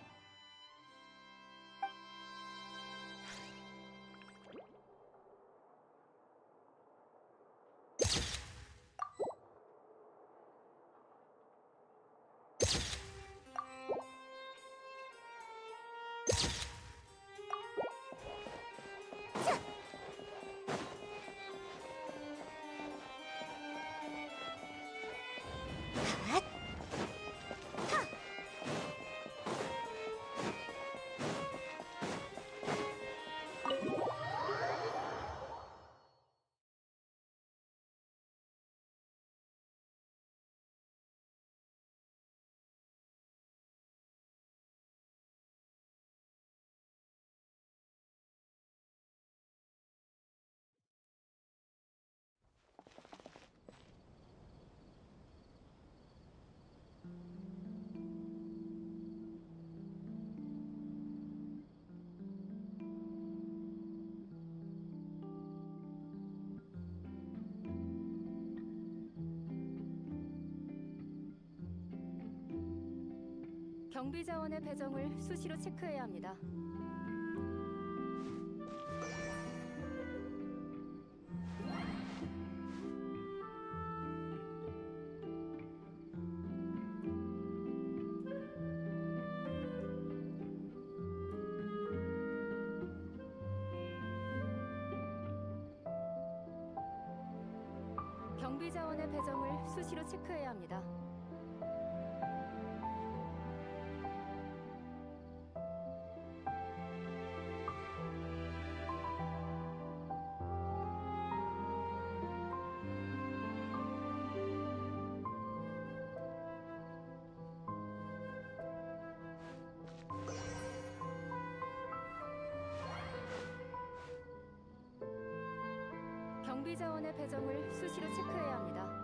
경비 자원의 배정을 수시로 체크해야 합니다. 경비 자원의 배정을 수시로 체크해야 합니다. 정비 자원의 배정을 수시로 체크해야 합니다.